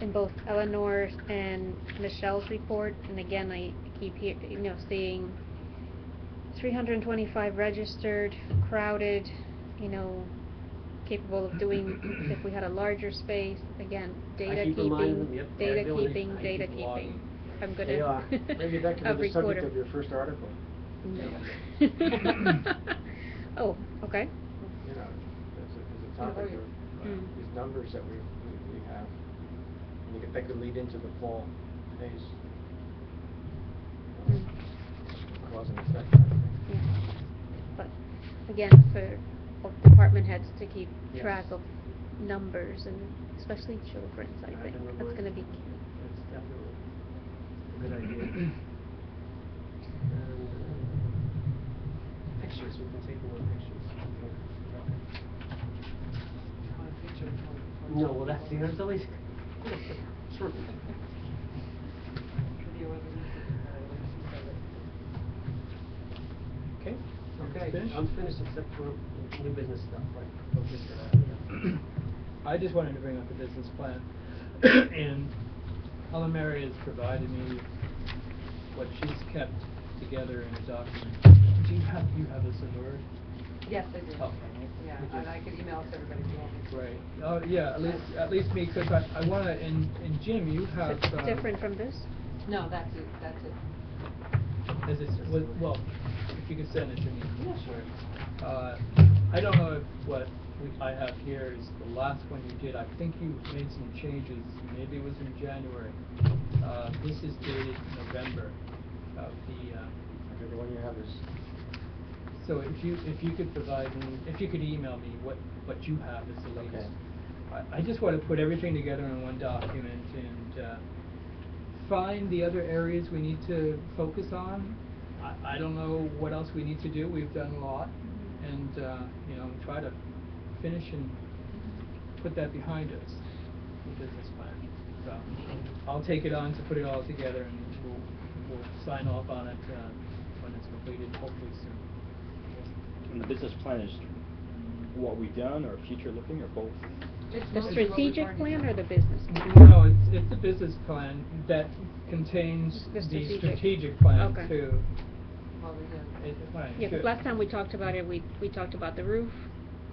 in both Eleanor and Michelle's report, and again, I keep seeing 325 registered, crowded, capable of doing, if we had a larger space, again, data keep reminding them, keeping, yep, data they're doing it. keeping, I data keep keeping. logging. I'm gonna. They are. Maybe that could a be the subject recorder. of your first article. No. Oh, okay. You know, there's a topic of these numbers that we have, and that could lead into the fall phase. Cause and effect, I think. Yeah. But again, for department heads to keep Yes. track of numbers and especially children's, I I've think been that's reminded gonna be of that. key. That's definitely a good idea. Pictures, we can take more pictures. No, well, that's always. Sure. Okay. Okay, Finished? I'm finished except for new business stuff, right? Focus for that. I just wanted to bring up the business plan, and Helen Mary has provided me what she's kept together in a document. Do you have this in Word? Yes, I do. Okay. Yeah, Would and you- I could email it to everybody if you want me to. Right. Oh, yeah, at least me, because I wanna, and Jim, you have, Is it different from this? No, that's it. Is it, well, if you could send it to me. Yeah, sure. I don't know if what I have here is the last one you did. I think you made some changes, maybe it was in January. This is dated November of the, Okay, the one you have is. so if you could provide me, if you could email me what you have as the latest. Okay. I just want to put everything together in one document and find the other areas we need to focus on. I don't know what else we need to do. We've done a lot, and try to finish and put that behind us, the business plan. So I'll take it on to put it all together, and we'll sign off on it when it's completed, hopefully soon. And the business plan is what we've done, or future looking, or both? It's The mostly what we've strategic already plan done. or the business plan? No, it's a business plan that contains The the strategic. strategic plan Okay. too. Well, we did. Right, Yeah, 'cause good. last time we talked about it, we talked about the roof.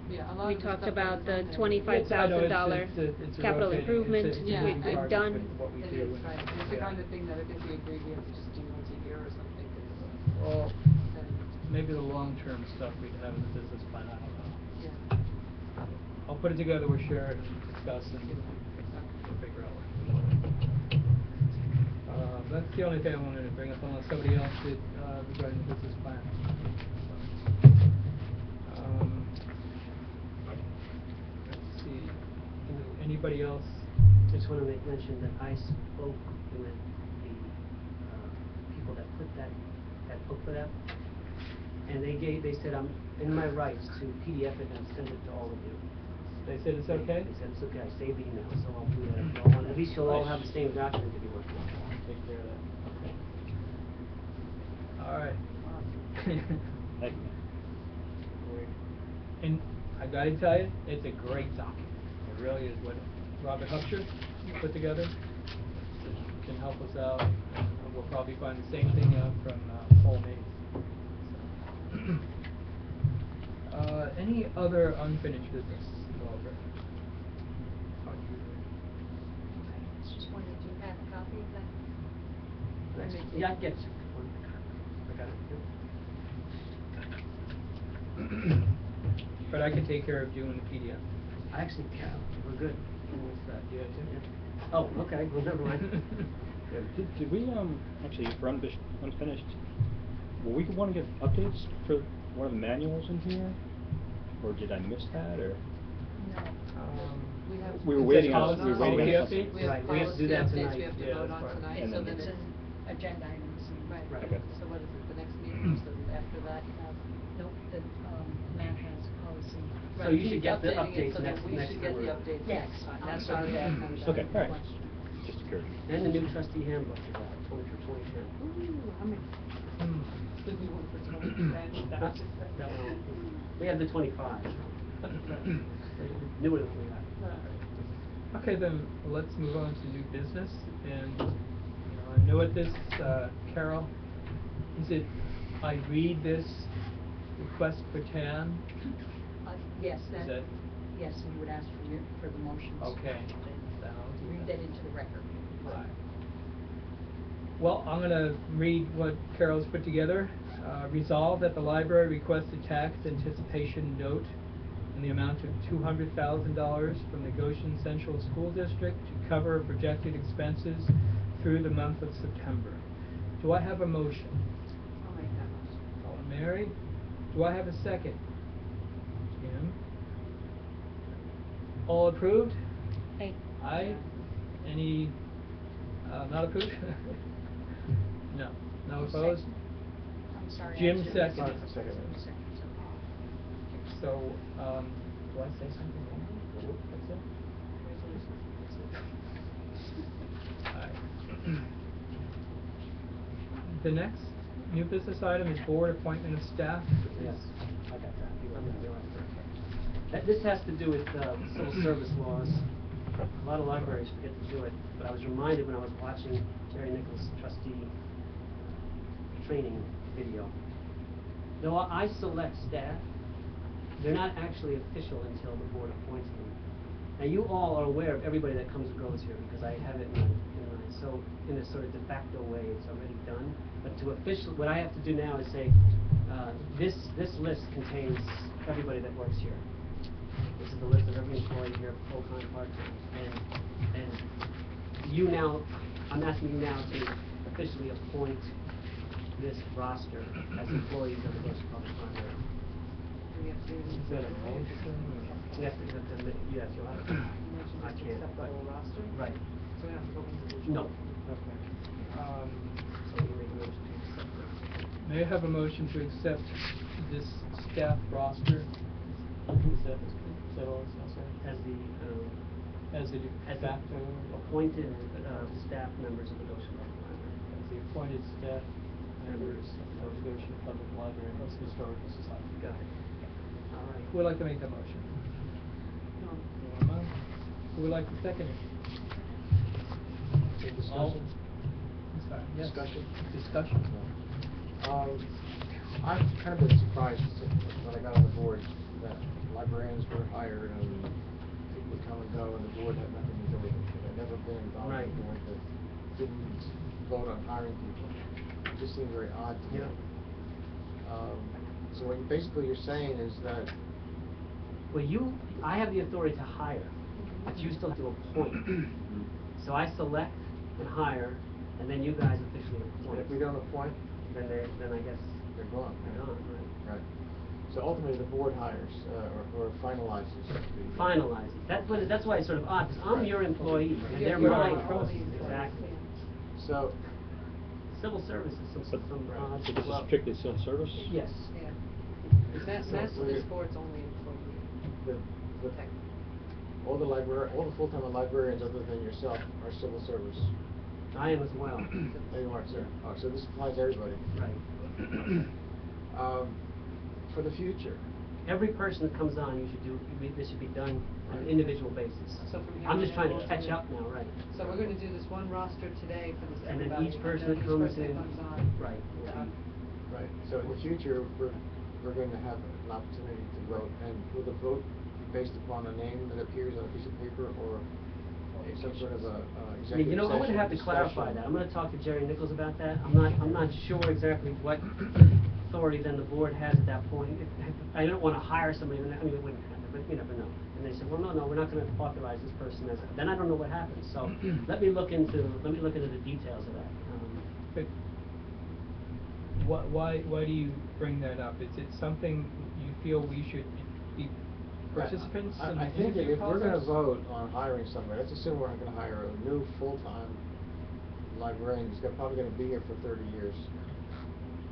Yeah, a lot We of the talked stuff that about was the on there. $25,000 It's a capital rotating- improvement it's a Yeah, moving we've target done. with what we It do is, and- right. It's the yeah. kind of thing that I think we agreed we have to just do once a year or something. Well, Then, maybe the long-term stuff we can have in the business plan, I don't know. yeah. I'll put it together with Sharon and discuss and we'll figure out what we want. That's the only thing I wanted to bring up, unless somebody else did, regarding the business plan. Let's see, anybody else? Just wanna make mention that I spoke with the, people that put that booklet out. And they said I'm in my rights to PDF it and send it to all of you. They said it's okay? They said it's okay, I saved the email, so I'll do that if you all want, at least you'll all have the same document to be working with. Take care of that. All right. Thank you. And I gotta tell you, it's a great document. It really is. What Robert Hupcher put together can help us out. We'll probably find the same thing out from Paul Mays. So. Any other unfinished business, Walter? I was just wondering, do you have a copy of that? Yeah, I can get you. I got it. But I can take care of doing the PDF. I actually can, we're good. What's that? Yeah, Tim? Oh, okay, well, never mind. Yeah, did we, actually, for unfinished, will we wanna get updates for one of the manuals in here? Or did I miss that, or? No. We have. We were Is waiting that on, we were policy waiting on updates? something. We have Right, we have to do policy that updates tonight. we have to Yeah, vote that's on right. tonight, And so then then It's it's. in agenda items and. Right. Okay. So what is it, the next meeting, so after that you have? Nope, the, Matt has policy. So Right, you keep should get the updating it, updates so then next we should get the week. updates Yes, next time. I'm That's sorry, what that I'm was Okay, my all right. question. Just security. And the new trustee handbook is out, 2010. Ooh, how many? The new one for 2010. No, we have the 25. Newer than we have. Okay, then let's move on to new business, and I know what this, Carol, is it, I read this request for TAN? Yes, Is that, yes, and you would ask for the motions. okay, then I'll do Read that into the record. Alright. Well, I'm gonna read what Carol's put together. Resolve that the library requests a tax anticipation note in the amount of $200,000 from the Goshen Central School District to cover projected expenses through the month of September. Do I have a motion? I'll make that motion. Paul and Mary. Do I have a second? Jim? All approved? Aye. Aye. Any, not approved? No. No opposed? I'm sorry. Jim I- seconded. Second. Jim seconded. So, do I say something wrong? That's it? Alright. The next new business item is board appointment of staff. Yes, I got that. You want me to do it? This has to do with civil service laws. A lot of libraries forget to do it, but I was reminded when I was watching Jerry Nichols' trustee training video. Though I select staff, they're not actually official until the board appoints them. Now, you all are aware of everybody that comes and goes here, because I have it so in a sort of de facto way, it's already done. But to official, what I have to do now is say, this list contains everybody that works here. This is the list of every employee here, full-time, part-time, and you now, I'm asking you now to officially appoint this roster as employees of the Goshen Public Library. Do we have to? Is that a motion? Yes, you'll have to. Motion I to can't, accept the but- whole roster? Right. So we have to go individually? No. Okay. So you make a motion to accept it. May I have a motion to accept this staff roster? Is that all it's necessary? As the, As the de as facto? appointed staff members of the Goshen Public Library. As the appointed staff members of the Goshen Public Library and Historical Society. Got it. All right. Who would like to make that motion? No. Norma. Who would like to second it? Any All- discussion? I'm sorry, yes. Discussion? Discussion. I've kind of been surprised when I got on the board that librarians were hired and people would come and go and the board had nothing to do with it. I've never been involved in a board that didn't vote on hiring people. It just seemed very odd to me. So what basically you're saying is that Well, I have the authority to hire, but you still have to appoint. So I select and hire, and then you guys officially appoint. if we don't appoint, then I guess they're gone. they're gone, right? Right. So ultimately, the board hires or finalizes the. Finalizes. That's why it's sort of odd, because I'm your employee, and they're You're my our employees. employees. Exactly. So, Civil service is some But, odd. so this is well, strictly civil service? Yes. Yeah. So That's we're- this board's only employee. the all the full-time librarians other than yourself are civil service. I am as well. There you are, sir. Oh, so this applies to everybody. Right. For the future, Every person that comes on, this should be done on an individual basis. So from here I'm on just in, trying to we'll catch do- up now, right? So we're gonna do this one roster today for this And then everybody. each person and that then comes each person in, that comes on. right, will Done. be- right, so in the future, we're going to have an opportunity to vote, and will the vote be based upon a name that appears on a piece of paper, or some sort of a I mean, executive I'm gonna session have to clarify discussion? that. I'm gonna talk to Jerry Nichols about that. I'm not sure exactly what authority then the board has at that point. I don't wanna hire somebody, it wouldn't happen, but you never know. And they say, well, no, we're not gonna authorize this person as, then I don't know what happens. So, let me look into the details of that. But why do you bring that up? Is it something you feel we should be participants in the I think interview if we're gonna process? vote on hiring somebody, let's assume we're gonna hire a new full-time librarian who's probably gonna be here for 30 years.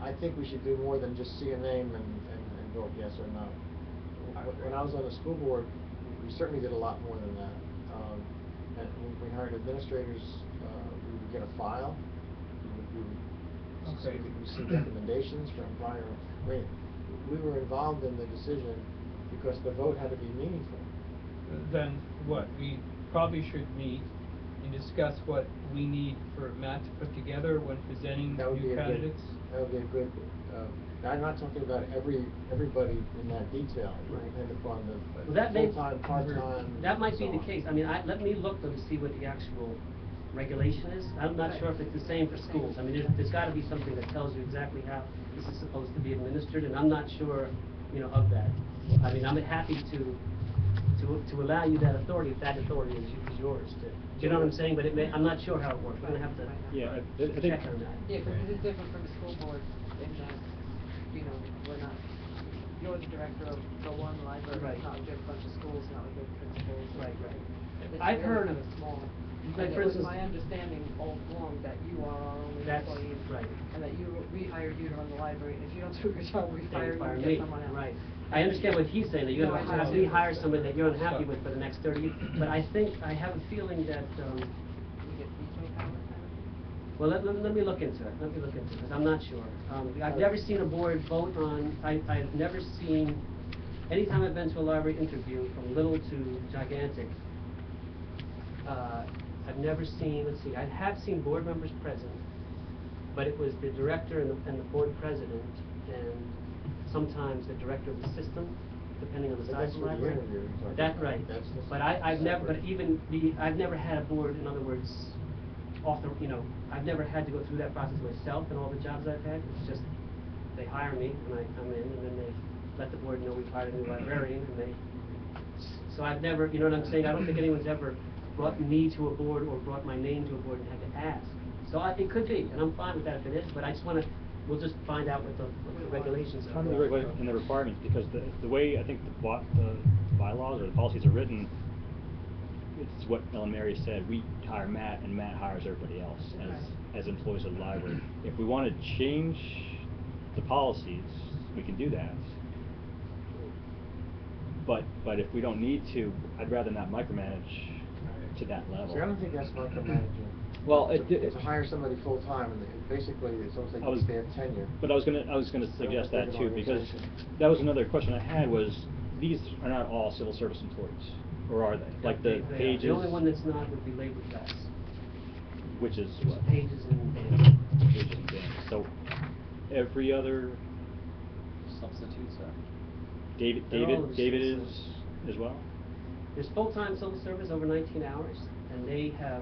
I think we should do more than just see a name and vote yes or no. When I was on the school board, we certainly did a lot more than that. And we hired administrators we would get a file, we would Okay. receive recommendations from prior, we were involved in the decision because the vote had to be meaningful. Then what, we probably should meet and discuss what we need for Matt to put together when presenting That would be new a good, candidates? that would be a good, I'm not talking about everybody in that detail, it would depend upon Well, the that may, full-time, part-time. that might be so the on. case. I mean, let me look though to see what the actual regulation is. I'm not sure if it's the same for schools. I mean, there's gotta be something that tells you exactly how this is supposed to be administered, and I'm not sure, you know, of that. I mean, I'm happy to allow you that authority, if that authority is yours to, you know what I'm saying? But it may, I'm not sure how it works. We're gonna have to Yeah, I think. check on that. Yeah, 'cause it is different from the school board in that, you know, we're not, you're the director of the one library, Right. it's not like we have a bunch of schools, not like we have principals. Right. It's I've really heard kind of small. like, And for it was instance- my understanding all along that you are our only That's employee. right. And that we hired you to run the library, and if you don't do a good job, we They fire you fire and me, get someone else. right. I understand what he's saying, that you're No, gonna I have do. me hire somebody that you're unhappy with for the next 30 years. But I think, I have a feeling that, We get veto power kind of thing. well, let me look into it, because I'm not sure. I've never seen a board vote on, I've never seen, anytime I've been to a library interview, from little to gigantic, I've never seen, let's see, I have seen board members present, but it was the director and the board president, and sometimes the director of the system, depending on the But size that's of the for the library. interview you're talking That's about. right. That's just But I've never, but separate. even I've never had a board, in other words, you know, I've never had to go through that process myself in all the jobs I've had. It's just, they hire me, and I come in, and then they let the board know we've hired a new librarian, and they, so I've never, you know what I'm saying? I don't think anyone's ever brought me to a board or brought my name to a board and had to ask. So it could be, and I'm fine with that if it is, but I just wanna, we'll just find out what the regulations are. Under the and the requirements, because the way I think the bylaws or the policies are written, it's what Ellen Mary said, we hire Matt and Matt hires everybody else as employees of the library. If we wanna change the policies, we can do that. But if we don't need to, I'd rather not micromanage to that level. See, I don't think that's micromanaging. Well, To hire somebody full-time, and basically, it's almost like they have tenure. But I was gonna suggest that too, because that was another question I had was, these are not all civil service employees, or are they? Like the They are. Pages. The only one that's not would be Labor Press. Which is Which what? is Pages and Bands. Pages and Bands. So, every other, Substitutes are. They're all in David civil is service. as well? There's full-time civil service over 19 hours, and they have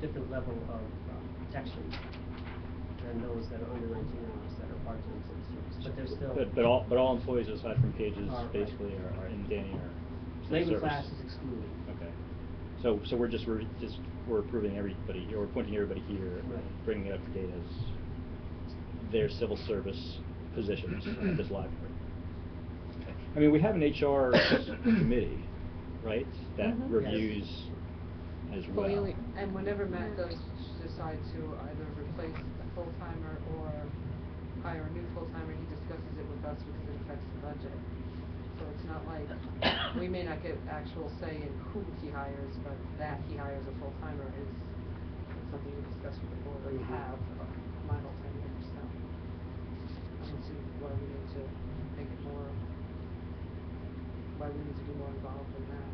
different level of protection than those that are under 19 hours that are part-time civil service. But they're still. But all employees aside from Pages Are, right. basically are in Danny are civil Labor service. class is excluded. Okay. So we're approving everybody here, we're pointing everybody here, Right. bringing it up to date as their civil service positions at this library. Okay. I mean, we have an HR committee, right, that Mhm. reviews as well. And whenever Matt does decide to either replace a full-timer or hire a new full-timer, he discusses it with us because it affects the budget. So it's not like, we may not get actual say in who he hires, but that he hires a full-timer is something you discuss with the board, or you have my whole tenure, so. I don't see why we need to make it more, why we need to be more involved in that.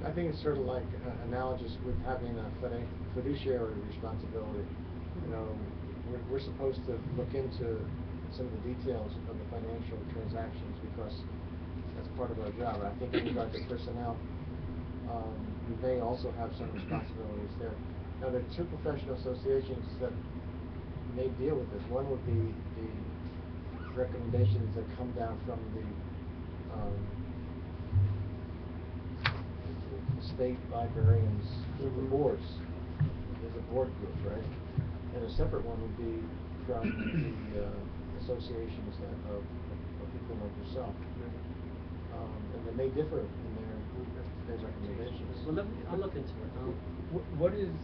I think it's sort of like analogous with having a fiduciary responsibility. You know, we're supposed to look into some of the details of the financial transactions because that's part of our job. And I think in regard to personnel, we may also have some responsibilities there. Now, there are two professional associations that may deal with this. One would be the recommendations that come down from the state librarians, the boards. There's a board group, right? And a separate one would be from the associations of people like yourself. And they may differ in their recommendations. Well, I'll look into it.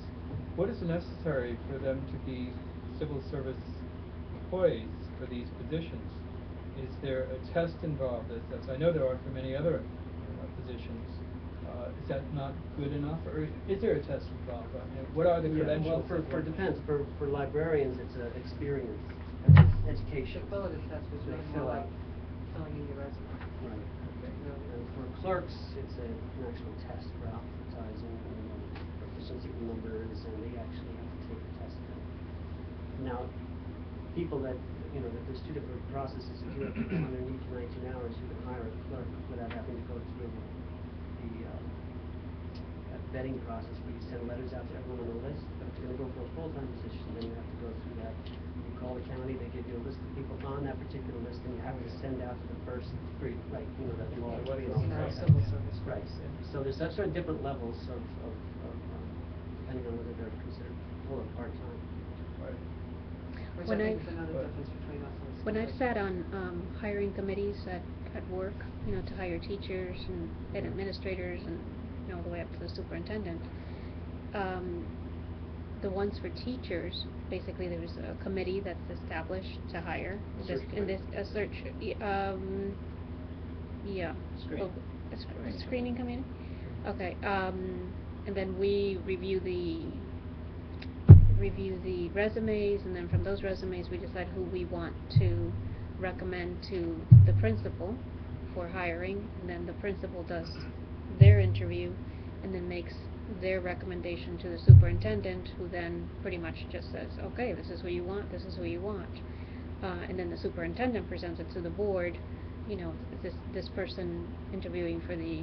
What is necessary for them to be civil service employees for these positions? Is there a test involved, as I know there are for many other positions? Is that not good enough, or is there a test involved? I mean, what are the Yeah, credentials? well, for depends, for librarians, it's a experience, education. The ability test was They really fill more like out. filling in your resume. Right. Okay. And for clerks, it's an actual test for advertising and proficiency numbers, and they actually have to take a test. Now, people that, you know, there's two different processes. If you have people underneath 19 hours, you can hire a clerk without having to go through the vetting process where you send letters out to everyone on the list. But if you're gonna go for a full-time position, then you have to go through that. You call the county, they give you a list of people on that particular list, and you have to send out to the first three, like, you know, that law. Yeah, what you is know, it? right. Civil service. Right. So there's sort of different levels of depending on whether they're considered full or part-time. Right. Which When I think I've- is another difference between us and. When schools I've like sat that. on hiring committees at work, you know, to hire teachers and administrators and, you know, all the way up to the superintendent, the ones for teachers, basically there was a committee that's established to hire. A search A search, yeah. Screen. Oh, a screening committee? Okay, and then we review the resumes, and then from those resumes, we decide who we want to recommend to the principal for hiring, and then the principal does their interview, and then makes their recommendation to the superintendent, who then pretty much just says, okay, this is who you want, this is who you want. And then the superintendent presents it to the board, you know, this person interviewing for the,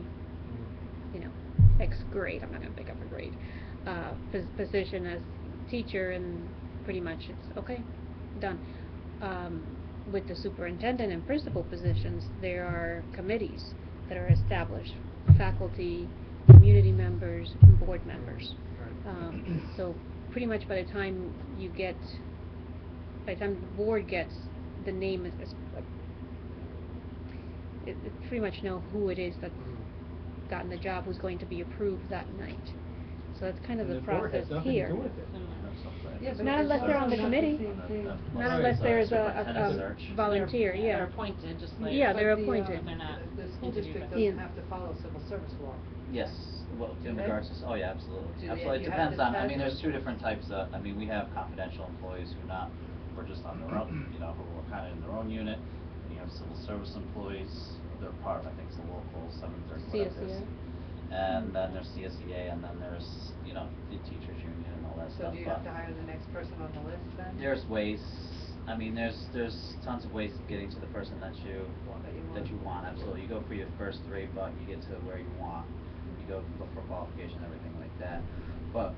you know, X grade, I'm not gonna pick up a grade, position as teacher, and pretty much it's, okay, done. With the superintendent and principal positions, there are committees that are established, faculty, community members, and board members. So pretty much by the time the board gets the name, it pretty much know who it is that's gotten the job, who's going to be approved that night. So that's kind of And the board has process nothing to here. do with it. Yeah, but Not it's unless they're on the not committee. same thing. Not Right. unless there's Superintendent a search. volunteer, yeah. They're appointed, just like. Yeah, they're But appointed. They're not the school district interviewed. doesn't have to follow civil service law. Yes, well, in Do they? regards to, oh yeah, absolutely. Do they- Absolutely, it you have depends to on, I test mean, there's it? two different types of, I mean, we have confidential employees who are just on their own, you know, who are kinda in their own unit. And you have civil service employees, they're part of, I think it's the local 730, whatever it is. CSEA. And then there's CSEA, and then there's, you know, the teachers union and all that So stuff, do you have to hire the next person on the list then? there's ways, I mean, there's tons of ways of getting to the person that you want, absolutely. You go for your first three, but you get to where you want. You go look for qualification, everything like that. But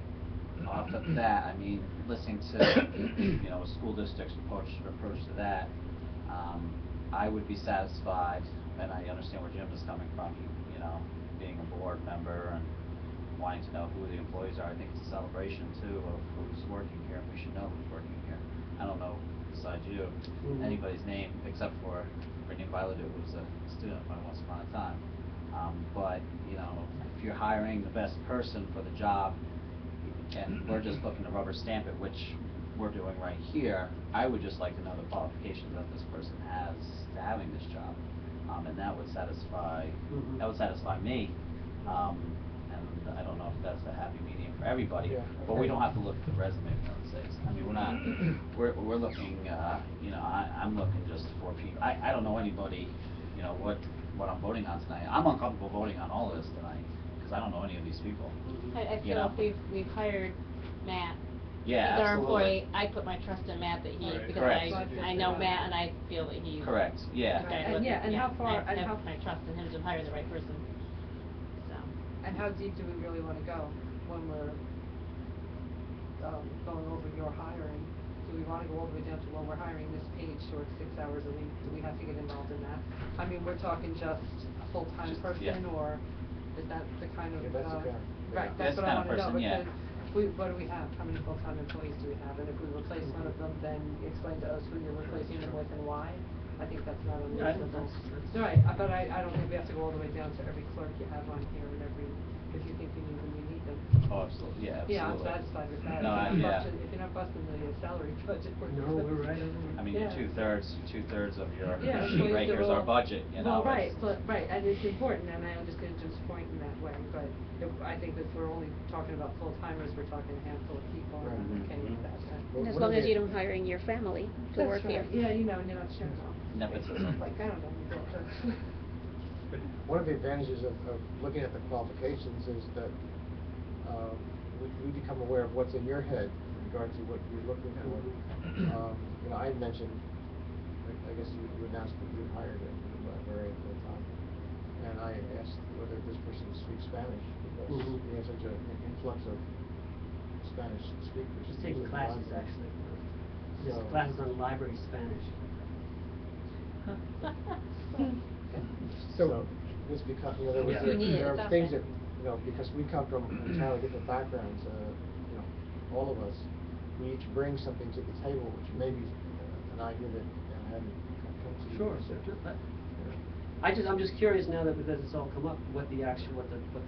off of that, I mean, listening to, you know, a school district's approach to that, I would be satisfied, and I understand where Jim is coming from, you know, being a board member and wanting to know who the employees are. I think it's a celebration too of who's working here, and we should know who's working here. I don't know, besides you, anybody's name except for Brittany Violet, who was a student of mine once upon a time. But, you know, if you're hiring the best person for the job, and we're just looking to rubber stamp it, which we're doing right here, I would just like to know the qualifications that this person has to having this job. And that would satisfy me. And I don't know if that's a happy medium for everybody, Yeah. but we don't have to look at the resume, for God's sakes. I mean, we're not, we're looking, you know, I'm looking just for people. I don't know anybody, you know, what I'm voting on tonight. I'm uncomfortable voting on all of this tonight, because I don't know any of these people. I You feel know? if we've hired Matt. Yeah, As our absolutely. employee, I put my trust in Matt that he, Right. because Correct. I know Matt and I feel that he's. Correct, yeah. the guy to And look yeah, at, and how far- I and have how- my trust in him to hire the right person, so. And how deep do we really wanna go when we're, going over your hiring? Do we wanna go all the way down to, well, we're hiring this page short 6 hours a week, do we have to get involved in that? I mean, we're talking just a full-time Just- person, yeah. or is that the kind of, Yeah, that's the kind of- right, yeah. that's what I That's the wanna kind of know, person, yeah. because what do we have, how many full-time employees do we have, and if we replace one of them, then explain to us who you're replacing them with and why. I think that's not Yeah, I think unreasonable. that's- Right, but I don't think we have to go all the way down to every clerk you have on here and every, if you think you need them, you need them. Oh, absolutely, yeah, absolutely. Yeah, I'm satisfied with that. No, If you're not yeah. busting- If you're not busting the salary budget, we're No, good. we're right over there. I mean, Yeah. two-thirds of your Yeah, sheet so right they're here is our all- budget, you know. Well, right, it's- but, right, and it's important, and I understand Jim's point in that way, but I think if we're only talking about full-timers, we're talking a handful of people, and I'm okay with that, And as One long of as the- you don't hiring your family to work here. That's right, yeah, you know, and you're not sharing them. Nepotism. Like, I don't know, you know, One of the advantages of looking at the qualifications is that we become aware of what's in your head in regard to what you're looking for. You know, I had mentioned, I guess you announced that you hired a librarian at the time, and I asked whether this person speaks Spanish, because we have such an influx of Spanish speakers. She's taking using the classes, library. actually. There's So- classes on library Spanish. So, this become, you know, there was, Yeah. You need there it, are things that, you know, because we come from entirely different backgrounds, you know, all of us, we each bring something to the table, which may be an idea that hadn't come to you. Sure, So, but yeah. I'm just curious now that because it's all come up, what the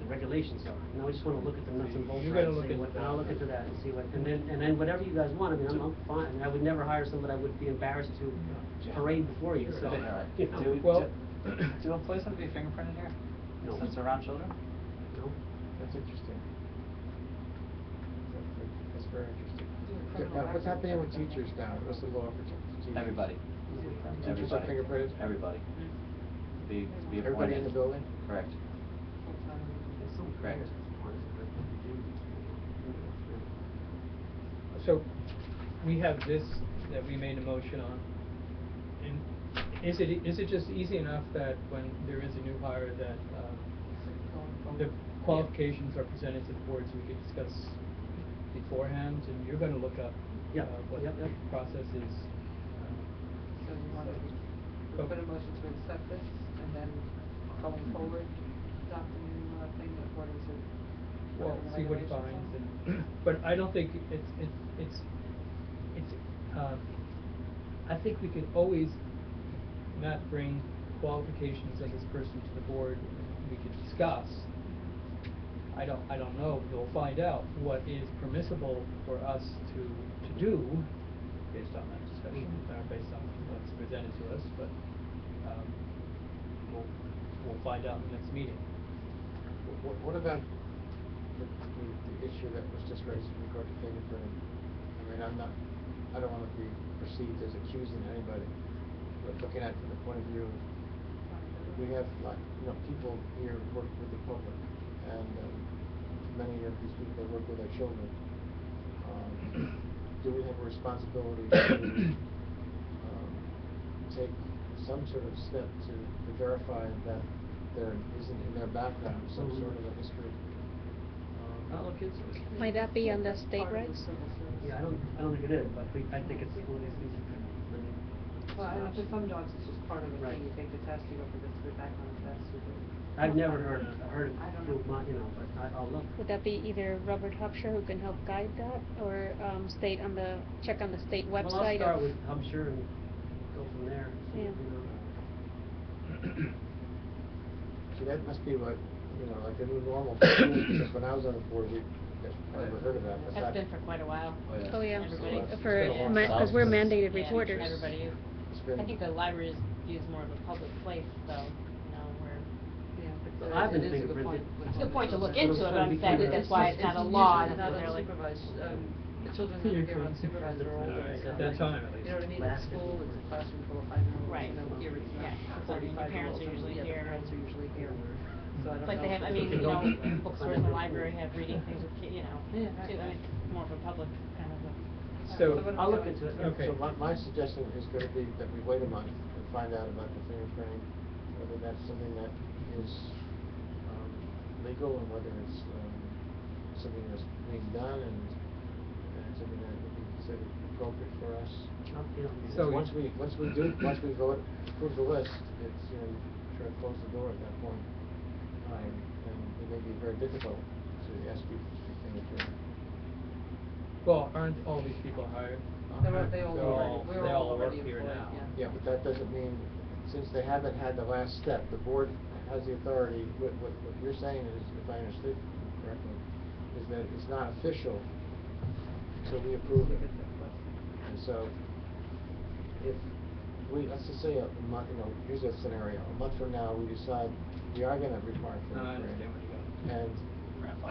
regulations are. Now I just wanna look at the nuts and bolts You of it gotta and look see into what, and that. I'll look into that and see what, and then whatever you guys want, I mean, I'm fine. I mean, I would never hire someone I would be embarrassed to parade before you, so, you know. Well, Do employees have to be fingerprinted here? No. Since they're around children? No. That's interesting. That's very interesting. Do a Yeah, criminal now, what's background happening with check. teachers now? What's the law for teachers? Everybody. Teachers are fingerprinted? Everybody. Be appointed. Everybody in the building? Correct. Correct. So, we have this that we made a motion on, and is it just easy enough that when there is a new hire that, the qualifications are presented to the board so we can discuss beforehand, and you're gonna look up, Yeah. what Yep, the yep. process is. So you want to put a motion to accept this, and then going forward, adopt a new thing according to Well, whatever the see what he regulations finds, are? and, but I don't think I think we can always not bring qualifications of this person to the board, we can discuss. I don't know, we'll find out what is permissible for us to do based on that discussion, based on what's presented to us, but, we'll find out in the next meeting. What about the issue that was just raised in regard to fingerprinting? I mean, I don't wanna be perceived as accusing anybody, but looking at it from the point of view of, we have, like, you know, people here work with the public, and, many of these people work with our children. Do we have a responsibility to, take some sort of step to verify that there isn't in their background some sort of a history? I'll look into it. Might that be on the state Part of the regs? civil service. Yeah, I don't think it is, but I think it's one of these things you can, I mean. Well, I know for some jobs, it's just part of the Right. thing, you take the test, you go for the background test, you do. I've never heard it I don't through know. my, you know, but I'll look. Would that be either Robert Hubsher who can help guide that, or, check on the state website? Well, I'll start of- with Hubsher and go from there, Yeah. you know. See, that must be what, you know, like the new normal for schools, because when I was on the board, I never heard of that, but That's been for quite a while. Oh, yeah, Everybody. cause we're mandated Yeah, reporters. everybody is. It's been- I think the library is used more of a public place, though, you know, where. Yeah, but Well, I've been it is a good point. fingerprinted. It's a good point to look But I'm into it, trying to but be I'm saying clear. that's why it's not a law It's not necessarily. unsupervised, the children that are here unsupervised are older, At so. that time, at least. You know what I mean, at school, it's a classroom full of 5-year-olds, Right. you know, here it's Yeah. not So, I mean, the 35-year-olds. parents are usually Yeah, here the parents and- are usually here, so I don't know. But they have, I if mean, it's- you know, bookstores and the library have reading things with you know, Yeah, too, I right. mean, more of a public kind of a. So- what I'll I'm look doing- into it. Okay. So my suggestion is gonna be that we wait a month and find out about the fingerprinting, whether that's something that is, legal, and whether it's, something that's being done, and something that would be considered appropriate for us. You know, So- Once we vote, approve the list, it's, you know, you try to close the door at that point. And it may be very difficult to ask people to fingerprint. Well, aren't all these people hired? They all They're already, we're they all all work already here employed, now. yeah. Yeah, but that doesn't mean, since they haven't had the last step, the board has the authority, what you're saying is, if I understood correctly, is that it's not official until we approve it. And so, if we, let's just say a month, use that scenario, a month from now, we decide we are gonna require No, I fingerprint. understand where you're going.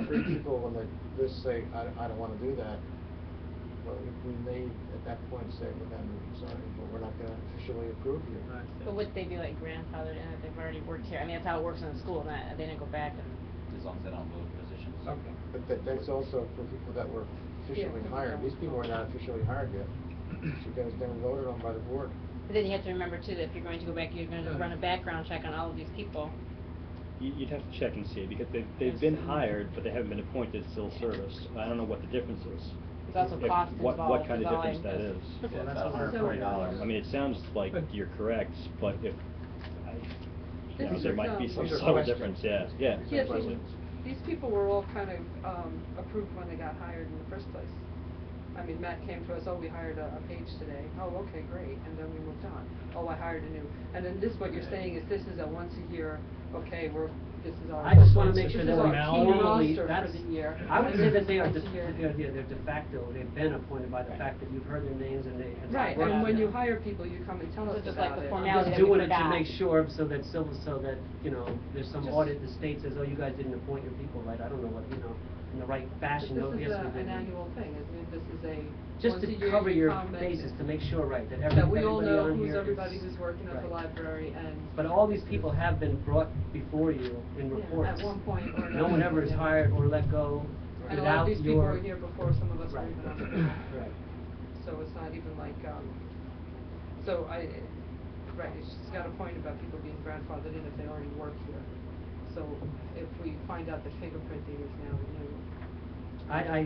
And three people, when they just say, I don't wanna do that, well, we may at that point say, well then, I'm sorry, but we're not gonna officially approve you. I understand. But would they be like grandfathered in if they've already worked here? I mean, that's how it works in the school, that they didn't go back and. As long as they don't move positions. Okay. But that's also for people that were officially hired. These people are not officially hired yet, because they were voted on by the board. But then you have to remember too, that if you're going to go back, you're gonna run a background check on all of these people. You'd have to check and see, because they've been hired, but they haven't been appointed civil service. I don't know what the difference is. There's also If- cost What involved, kind is of all I- difference that is. Yeah, that's about what- $140. I mean, it sounds like you're correct, but if, This there is, might be um, some These are subtle questions. difference, yeah. Yeah, These are questions. these people were all kind of, approved when they got hired in the first place. I mean, Matt came to us, oh, we hired a page today, oh, okay, great, and then we moved on. Oh, I hired a new, and then this, what you're saying is this is a once a year, okay, this is our. I just wanna make sure this that is our we're key formally, roster that's, for the year. I would say that they are, Once a year. they're de facto, they've been appointed by the fact that you've heard their names and they. Right, worked and when with you them. hire people, you come and tell So us just like about the it. formality Just that we doing it to forgot. make sure, so that there's some Just- audit, the state says, oh, you guys didn't appoint your people right, I don't know what, in the right fashion, But no, this yes, is we an did. annual thing, I mean, this is a, Just once a to year cover you your come and- bases, to make sure, right, that that we all everybody know on who's here everybody is- who's working at the right. library and. But all these people have been brought before you in Yeah, reports. at one point or No one ever is another, yeah. hired or let go And a lot of without these people your. were here before some of us were Right. even on the board. Right. So it's not even like, right, it's just got a point about people being grandfathered in if they already work here. So if we find out that fingerprinting is now new,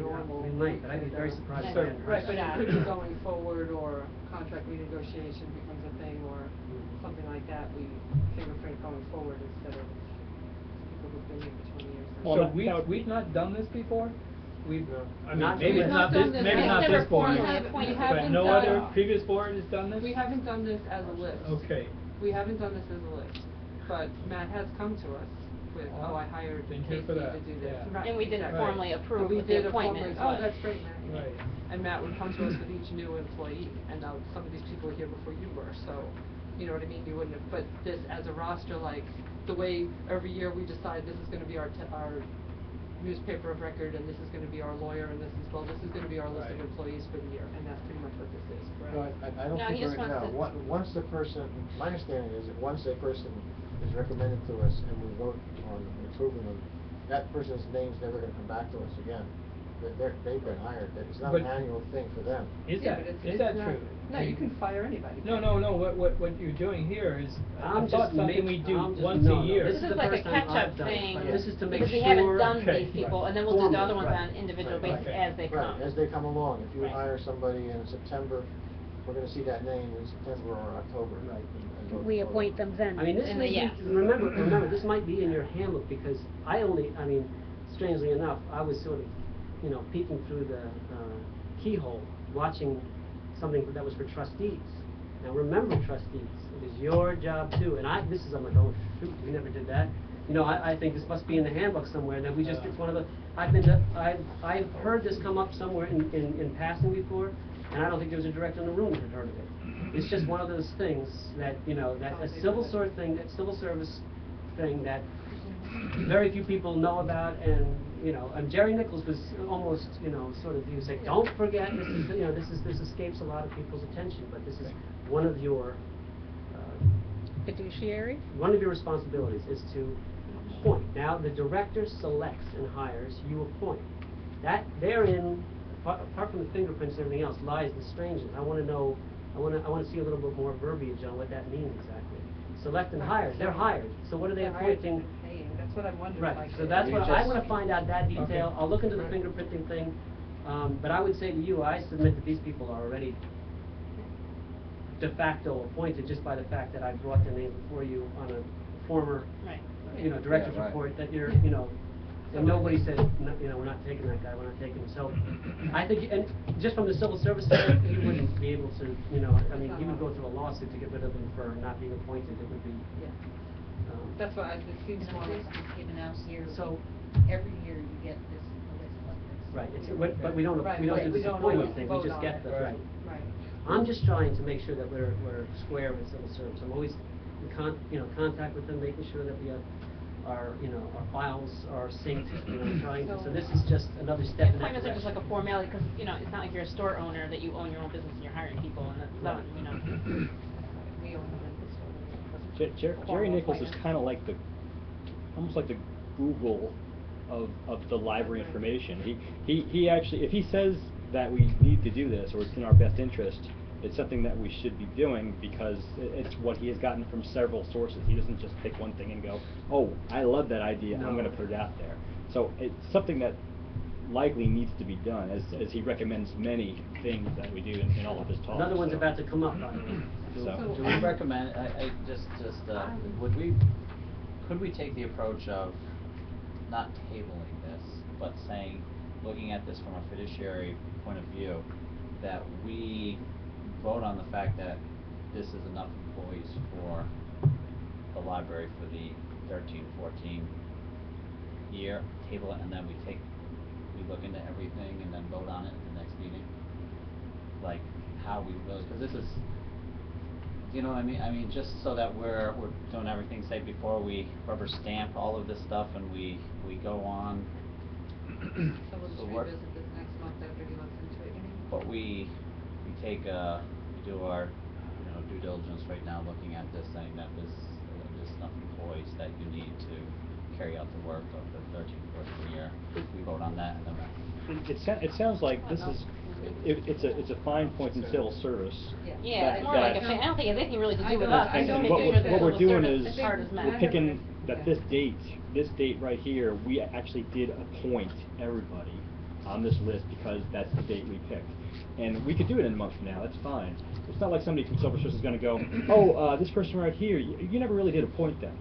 normal. We might, but I'd be we very could, surprised if so- I hadn't heard Right, but that. it could be going forward, or contract renegotiation becomes a thing, or something like that, we fingerprint going forward instead of people who've been here for 20 years. Well, So that would- we've not done this before? We've, I mean, Not maybe yet. it's not We've not this, done this. maybe We've not never this board, formally appointed but haven't no done- other previous board has done this? We haven't done this as a list. Okay. We haven't done this as a list, but Matt has come to us with, oh, I hired Thank Casey you for that, to do this. yeah. Right, And we didn't exactly. formally approve But we with the did a appointment, formally- but- Oh, that's great, Matt. Yeah. Right. And Matt would come to us with each new employee, and now some of these people were here before you were, so, you know what I mean, you wouldn't have, but this as a roster, like, the way every year we decide this is gonna be our newspaper of record, and this is gonna be our lawyer, and this is gonna be our list of Right. employees for the year, and that's pretty much what this is, correct? No, I don't No, he think just right now, wants to- once the person, my understanding is that once a person is recommended to us and we vote on approving them, that person's name's never gonna come back to us again. They've been hired, it's not an But- annual thing for them. Is Yeah, that, but it's is that not- true? No, you can fire anybody. No, what you're doing here is, I I'm thought just something make- we do I'm just- once no, a no, year. this This is is the like a first time I've catch-up done it. thing, Right. This is to make because we haven't sure- done Okay. these people, Right. and then we'll do the other ones Right. on individual Right. basis Okay. as they come. Right, as they come along, if you Right. hire somebody in September, we're gonna see that name in September or October. Right. and vote We for them. appoint them then. I mean, this And may the- be, yeah. remember, this might be in your handbook, because strangely enough, I was sort of, peeking through the, keyhole, watching something that was for trustees. Now, remember, trustees, it is your job too, and I'm like, oh, shoot, we never did that. I think this must be in the handbook somewhere, that we just, it's one of the, I've heard this come up somewhere in passing before, and I don't think there was a director in the room that had heard of it. It's just one of those things that, that a civil service thing that very few people know about, and, and Jerry Nichols was almost, sort of, he was like, don't forget, this escapes a lot of people's attention, but this is one of your, Fiduciary? one of your responsibilities is to appoint. Now, the director selects and hires, you appoint. That, therein, apart from the fingerprints and everything else, lies the strangeness. I wanna know, I wanna see a little bit more verbiage on what that means exactly. Select and hire, they're hired, so what are they They're hired appointing? and paying. That's what I'm wondering, Right, like. so that's You what, I just- wanna find out that detail, Okay. I'll look into the Right. fingerprinting thing, but I would say to you, I submit that these people are already de facto appointed just by the fact that I brought their name before you on a former, Right. director's Yeah, right. report, that you're, Yeah. and nobody said, no, we're not taking that guy, we're not taking him, so, I think, and just from the civil service side, you wouldn't be able to, you would go through a lawsuit to get rid of him for not being appointed, it would be, Yeah, that's why, it seems more like. Given out yearly. So- Every year you get this, a list like this. right, but we don't, Right, we don't right, do we this don't appointment always thing, we vote just on get it. the, Right. right. Right. I'm just trying to make sure that we're square with civil service. I'm always in contact with them, making sure that we have our files are synced, trying to, so this is just another step in that Appointments are just like direction. a formality, because, it's not like you're a store owner that you own your own business and you're hiring people and that's done, We own the store. Jerry Nichols is kind of like almost like the Google of the library information. He actually, if he says that we need to do this or it's in our best interest, it's something that we should be doing because it's what he has gotten from several sources. He doesn't just pick one thing and go, oh, I love that idea, I'm going to put it out there. So it's something that likely needs to be done, as he recommends many things that we do in all of his talks. Another one's so. about to come up, by the way. Do we recommend, could we take the approach of not tabling this, but saying, looking at this from a fiduciary point of view, that we vote on the fact that this is enough employees for the library for the 13-14 year, table it, and then we look into everything and then vote on it at the next meeting? Like, how we really, because this is, you know what I mean? I mean, just so that we're doing everything, say, before we rubber stamp all of this stuff and we go on. So we'll just revisit this next month after he looks into it, you mean? But we do our, due diligence right now, looking at this, saying that there's enough employees that you need to carry out the work of the 13-14 year. We vote on that and then. It sounds like this is, it's a fine point in civil service. Yeah, it's more like I don't think it has anything really to do with us. And Just what making sure that we're civil doing service is, part is met. we're picking that this date right here, we actually did appoint everybody on this list because that's the date we picked. And we could do it in a month from now, that's fine. It's not like somebody from civil service is gonna go, oh, this person right here, you never really did appoint them.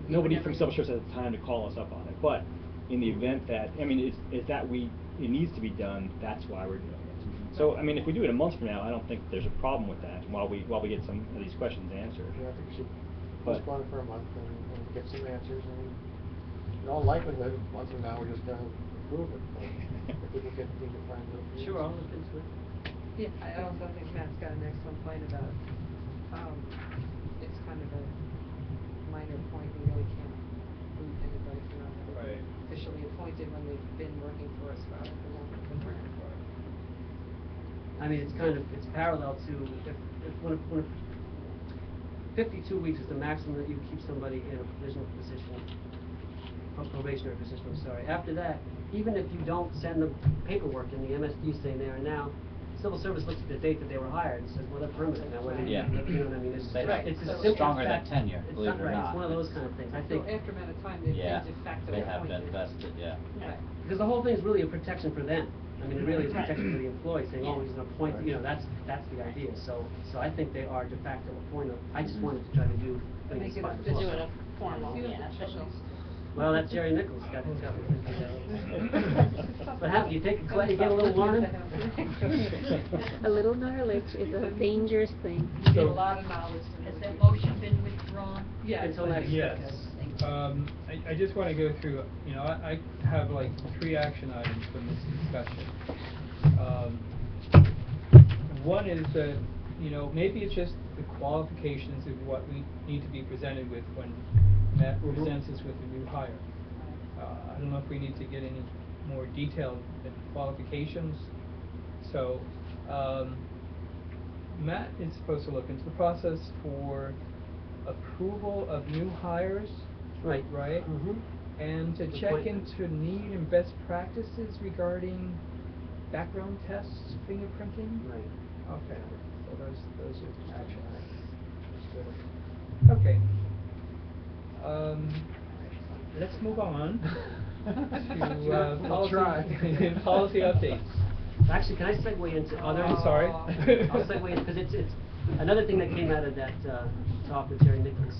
Nobody from civil service has the time to call us up on it, but in the event that, I mean, it's that it needs to be done, that's why we're doing it. So, I mean, if we do it a month from now, I don't think there's a problem with that, while we get some of these questions answered. Yeah, I think we should postpone it for a month and get some answers, and in all likelihood, a month from now, we're just gonna approve it. But if people need to find out. Sure, I'll look into it. Yeah, I also think Matt's got an excellent point about, it's kind of a minor point, we really can't boot anybody for not having been officially appointed when they've been working for us for however long they've been working for us. I mean, it's parallel to, if when 52 weeks is the maximum that you keep somebody in a provisional position, probationary position, I'm sorry. After that, even if you don't send the paperwork in the MSD saying there and now, civil service looks at the date that they were hired and says, well, they're permanent now, whether Yeah. you know what I mean? It's a simple Stronger than fact. tenure, It's believe not it or right, not. it's one of those kind of things, I think. So after a amount of time, they've Yeah, been de facto they appointed. have been vested, yeah. Right. Because the whole thing is really a protection for them. I mean, it really is protection for the employee, saying, oh, he's an appointed, that's the idea. So I think they are de facto appointed. I just wanted to try to do Make things it by the official. book. Do it a formal, Yeah. official. Well, that's Jerry Nichols got his What happened, you take a class, you get a little learned? A little knowledge is a dangerous thing. You get a lot of knowledge. Has that motion been withdrawn? Yeah. Until next year. Yes. I just want to go through, I have like 3 action items from this discussion. One is that, maybe it's just the qualifications of what we need to be presented with when Matt presents us with a new hire. I don't know if we need to get any more detailed than qualifications. So, Matt is supposed to look into the process for approval of new hires. Right. Right? Mm-hmm. And to check Appointments. into need and best practices regarding background tests, fingerprinting? Right. Okay, so those are action items. Okay. Let's move on to We'll try. policy updates. Actually, can I segue into other? I'm sorry. I'll segue in, because it's another thing that came out of that talk with Jerry Nichols.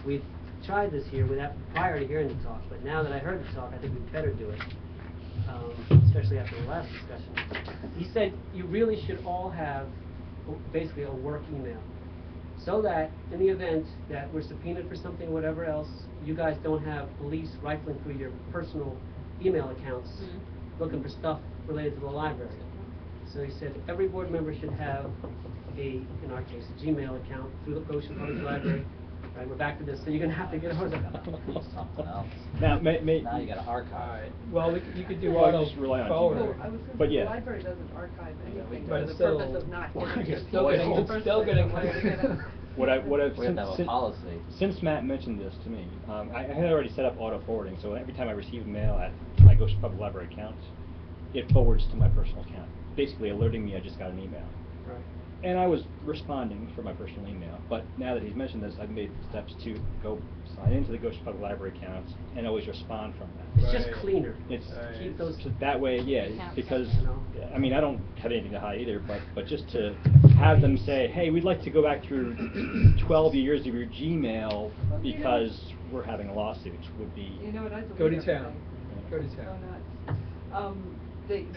We've tried this here prior to hearing the talk, but now that I heard the talk, I think we'd better do it, especially after the last discussion. He said you really should all have basically a work email, so that in the event that we're subpoenaed for something or whatever else, you guys don't have police rifling through your personal email accounts looking for stuff related to the library. So he said, every board member should have in our case, a Gmail account through the Goshen Public Library. Right, we're back to this, so you're gonna have to get ours. Something else. Now, Now you gotta archive. Alright, well, you could do Well, auto just rely on forward. Gmail. Well, I was gonna But say, yeah. the library doesn't archive anything But for the still- purpose of not Well, getting you're it. still getting- In the it's still first getting- place. What I've We have to have a since, policy. since Matt mentioned this to me, I had already set up auto forwarding, so every time I receive mail at my Goshen Public Library account, it forwards to my personal account, basically alerting me I just got an email. Right. And I was responding for my personal email, but now that he's mentioned this, I've made steps to go sign into the Goshen Public Library account and always respond from that. It's just Right. cleaner. It's Right. Keep those. so that way, yeah, accounts, because you know. I mean I don't have anything to hide either, but just to have them say, hey, we'd like to go back through 12 years of your Gmail Well, you know- because we're having a lawsuit would be. You know what, I delete Go to everything. town. Go to So town. nuts.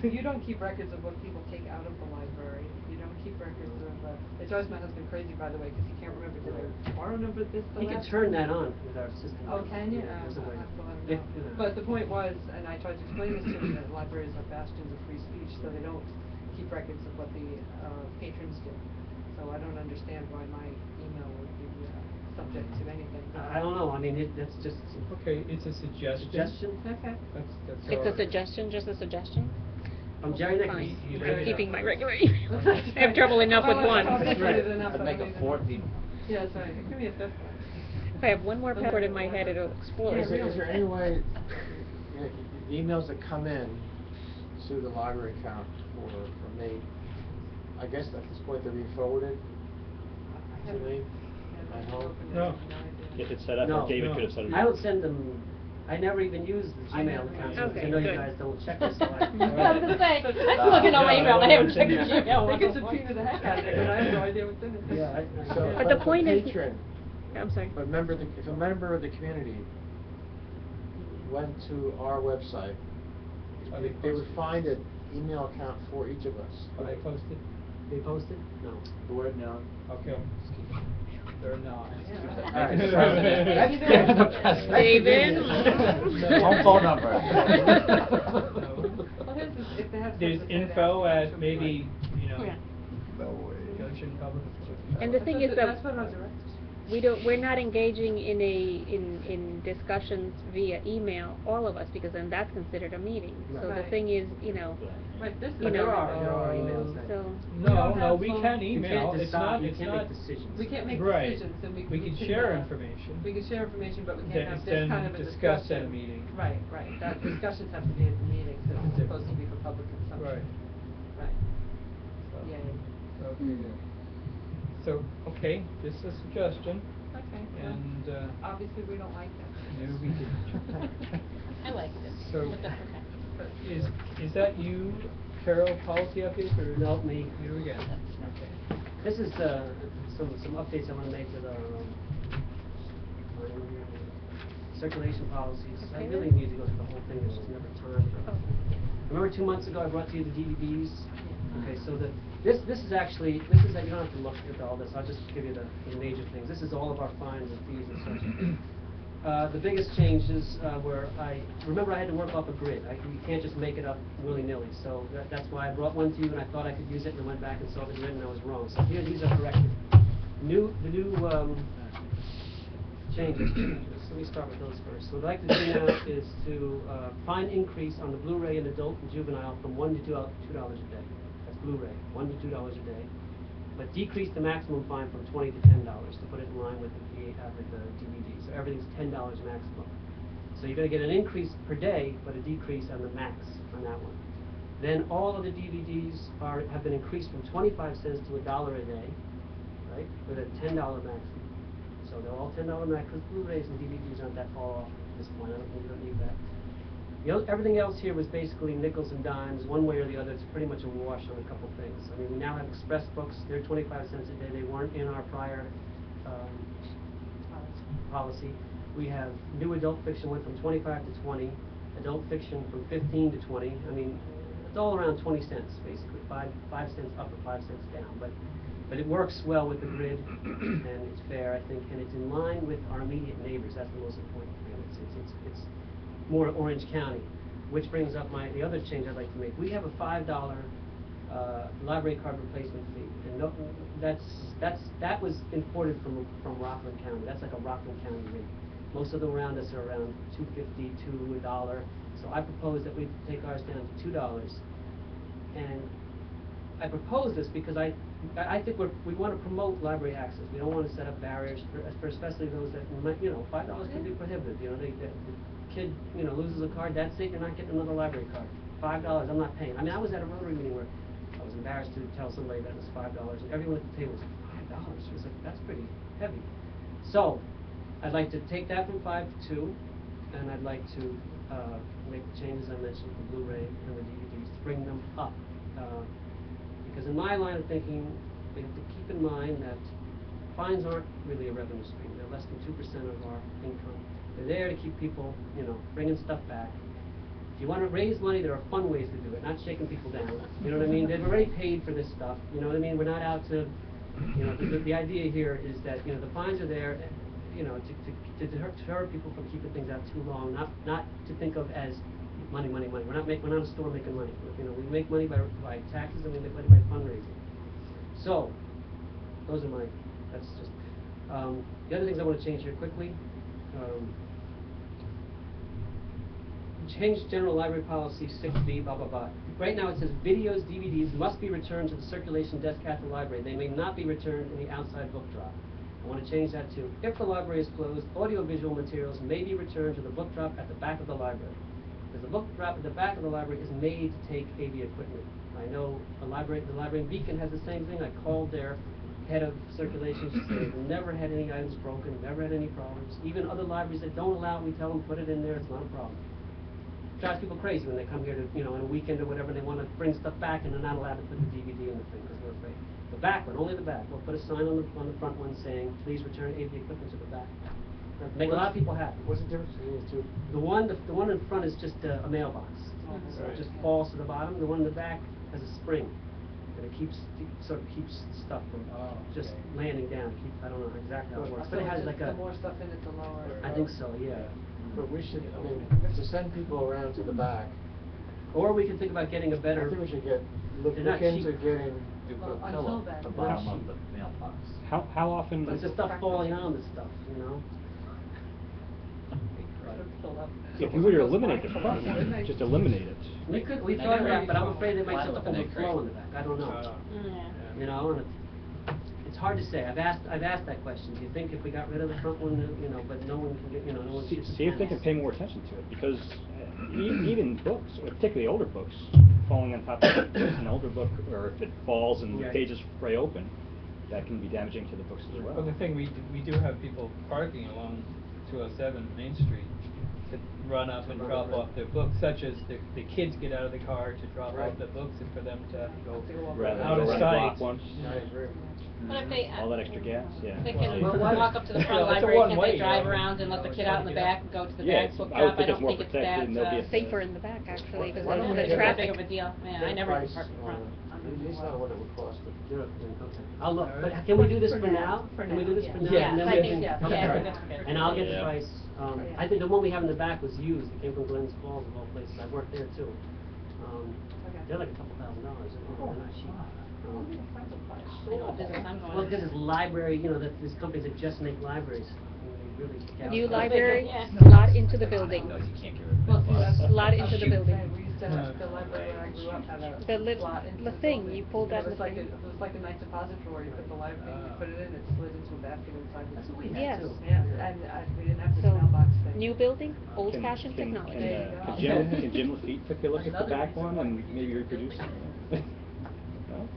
You don't keep records of what people take out of the library. You don't keep records of, it drives my husband crazy, by the way, because he can't remember, did I borrow number this, the You can last turn one? that on with our system. Oh, can you? Yeah, there's a way. I'll have to let him If, know. you know. But the point was, and I tried to explain this to him, that libraries are bastions of free speech, so they don't keep records of what the patrons do. So I don't understand why my email would be subject to anything. I don't know, I mean, that's just. Okay, it's a suggestion. Suggestion? Okay. That's It's all a right. suggestion, just a suggestion? From Jerry Fine. Nichols. You I'm read it keeping up. my regular email. I have trouble enough with one. Complicated enough, I'd I make don't a even fourth know. email. Yeah, that's right, give me a fifth one. If I have one more password in my head, it'll explode. Is there any way, the emails that come in to the library account for me, I guess at this point they're re-forwarded to me at home? No. If it's set up, No. or David could have set it up. I don't send them, I never even use the I Gmail never account, use it. because I know you Okay, guys good. don't check this, so I. I was gonna say, I'm looking on my email, I haven't checked the Gmail They one could before. subpoena the heck out of it, but I have no idea what's in it. Yeah, So, But the if a point is- patron, I'm sorry. if a member of the community went to our website, Are they they would posted? find an email account for each of us. Are they posted? They posted? No. Board, no. Okay. They're not. Alright, so David? Home phone number. Well, here's this, if they have There's something to say, info they at should maybe, write. you know, Yeah. Goshen Public. And the thing is that That's what our directors. we're not engaging in discussions via email, all of us, because then that's considered a meeting. So the Right. thing is, you know, Right, this is. You know, There are emails that. so. No, we phone. can You email, can't it's decide, not, you it's can't not. make decisions. We can't make Right. decisions, and we We can can, share information. We can share information, but we Then- can't have this then kind of a discuss discussion. at a meeting. Right, that discussions have to be at the meeting, so it's supposed to be for public consumption. Right. Right. So- Yay. Okay. So, okay, just a suggestion, Okay, well, and, obviously we don't like that. maybe we could. I like this. So, But that's okay. is that you, Carol, policy updates, or? No, me. You again, okay. This is, some updates I wanna make with our, circulation policies. I Okay. really need to go through the whole thing, there's just never time. Oh. Remember 2 months ago I brought to you the DVDs? Okay, so this is actually, you don't have to look at all this, I'll just give you the major things. This is all of our fines and fees and such. The biggest changes were, remember I had to work off a grid. You can't just make it up willy-nilly, so that's why I brought one to you and I thought I could use it and I went back and saw the grid and I was wrong. So here, these are corrected. The new changes. Let me start with those first. So what I'd like to do now is to fine increase on the Blu-ray and adult and juvenile from $1 to $2 a day. That's Blu-ray, $1 to $2 a day. But decrease the maximum fine from $20 to $10 to put it in line with the DVD. So everything's $10 maximum. So you're going to get an increase per day, but a decrease on the max on that one. Then all of the DVDs have been increased from 25 cents to $1 a day, right? With a $10 maximum. So they're all $10 max, because Blu-rays and DVDs aren't that far off at this point. You don't need that. Everything else here was basically nickels and dimes, one way or the other. It's pretty much a wash on a couple things. I mean, we now have express books. They're 25 cents a day. They weren't in our prior policy. We have new adult fiction went from 25 to 20, adult fiction from 15 to 20. I mean, it's all around 20 cents basically, 5 cents up or 5 cents down. But it works well with the grid, and it's fair, I think, and it's in line with our immediate neighbors. That's the most important thing. It's more Orange County, which brings up the other change I'd like to make. We have a $5 library card replacement fee. And no, that was imported from Rockland County. That's like a Rockland County rate. Most of them around us are around $2.50 to $1. So I propose that we take ours down to $2. And I propose this because I think we want to promote library access. We don't want to set up barriers for especially those that might, you know, $5 could be prohibitive. You know, the kid, you know, loses a card, that's it, you're not getting another library card. $5, I'm not paying. I mean, I was at a Rotary meeting where I was embarrassed to tell somebody that it was $5, and everyone at the table was like, $5. It was like, that's pretty heavy. So, I'd like to take that from 5 to 2, and I'd like to make the changes I mentioned for Blu-ray and the DVDs to bring them up. Because in my line of thinking, we have to keep in mind that fines aren't really a revenue stream. They're less than 2% of our income. They're there to keep people, you know, bringing stuff back. If you want to raise money, there are fun ways to do it, not shaking people down. You know what I mean? They've already paid for this stuff. You know what I mean? We're not out to, you know, the idea here is that, you know, the fines are there, you know, to deter people from keeping things out too long, not to think of as money. We're not a store making money. You know, we make money by taxes and we make money by fundraising. So, those are that's just, the other things I want to change here quickly. Change general library policy 6B, blah, blah, blah. Right now it says videos, DVDs must be returned to the circulation desk at the library. They may not be returned in the outside book drop. I want to change that to, if the library is closed, audiovisual materials may be returned to the book drop at the back of the library. Because the book drop at the back of the library is made to take AV equipment. I know the library in Beacon has the same thing. I called their head of circulation. She said they've never had any items broken, never had any problems. Even other libraries that don't allow it, we tell them put it in there, it's not a problem. It drives people crazy when they come here to, you know, on a weekend or whatever, they want to bring stuff back and they're not allowed to put the DVD in the thing because they're afraid. The back one, only the back. We'll put a sign on the front one saying, please return AV equipment to the back. Make a lot of people happy. What's the difference between the two? The one in front is just a mailbox. So it just falls to the bottom. The one in the back has a spring. And it sort of keeps stuff from just landing down. I don't know exactly how it works. But it has like the more stuff in it, the lower. I think so, yeah. But we should, I mean, to send people around to the back. Or we can think about getting a better. I think we should look they're not into cheap. getting. Until then. The bottom of the mailbox. How often? But it's just stuff falling on the stuff, you know? If you were to eliminate the front one, just eliminate it. We thought of that, but I'm afraid they might just overflow in the back. I don't know. You know, and it's hard to say. I've asked that question. Do you think if we got rid of the front one, you know, but no one can get, you know, no one can See if they can pay more attention to it, because even books, particularly older books, falling on top of an older book, or if it falls and the pages fray open, that can be damaging to the books as well. Well, the thing, we do have people parking along 207 Main Street to run up and drop off their books, such as the kids get out of the car to drop off the books and for them to go Rather out than of go around the sight. block once. I agree. What if they, All that extra gas, yeah. they can Well, why- walk up to the front It's a library, can't one-way, they drive you know, around and let the kid out in the back and go to the Yeah, back book I would drop? I think don't it's more think it's protected that, and there'll be a Safer in the back, actually, because Why of don't the we get a traffic. big of a deal. Yeah, Get I a never price park in front. At least on what it would cost to do it. Okay. I'll look, but can we do this for now? Can we do this for now? Yeah, And then I we think, can- yeah, okay. I think that's good. And I'll get the Yeah. price. I think the one we have in the back was used. It came from Glens Falls of all places. I worked there too. They're like a couple $1,000. They're not cheap. I know what business I'm going Well, to. because it's library, you know, these companies that just make libraries. I mean, they really kick out. New library, Yeah. lot into the building. You can't get rid of it. Lot into the building. We used to have the library where I grew up had a The slot into the the thing, building. you pulled out It was the like thing. it was like a nice depository. You put the library, you put it in, it slid into a basket inside. That's what we had Yes. too. Yeah, and we didn't have this So, mailbox thing. new building, old fashioned Can technology. Jim Lafitte take a look at the back one and maybe reproduce it? No?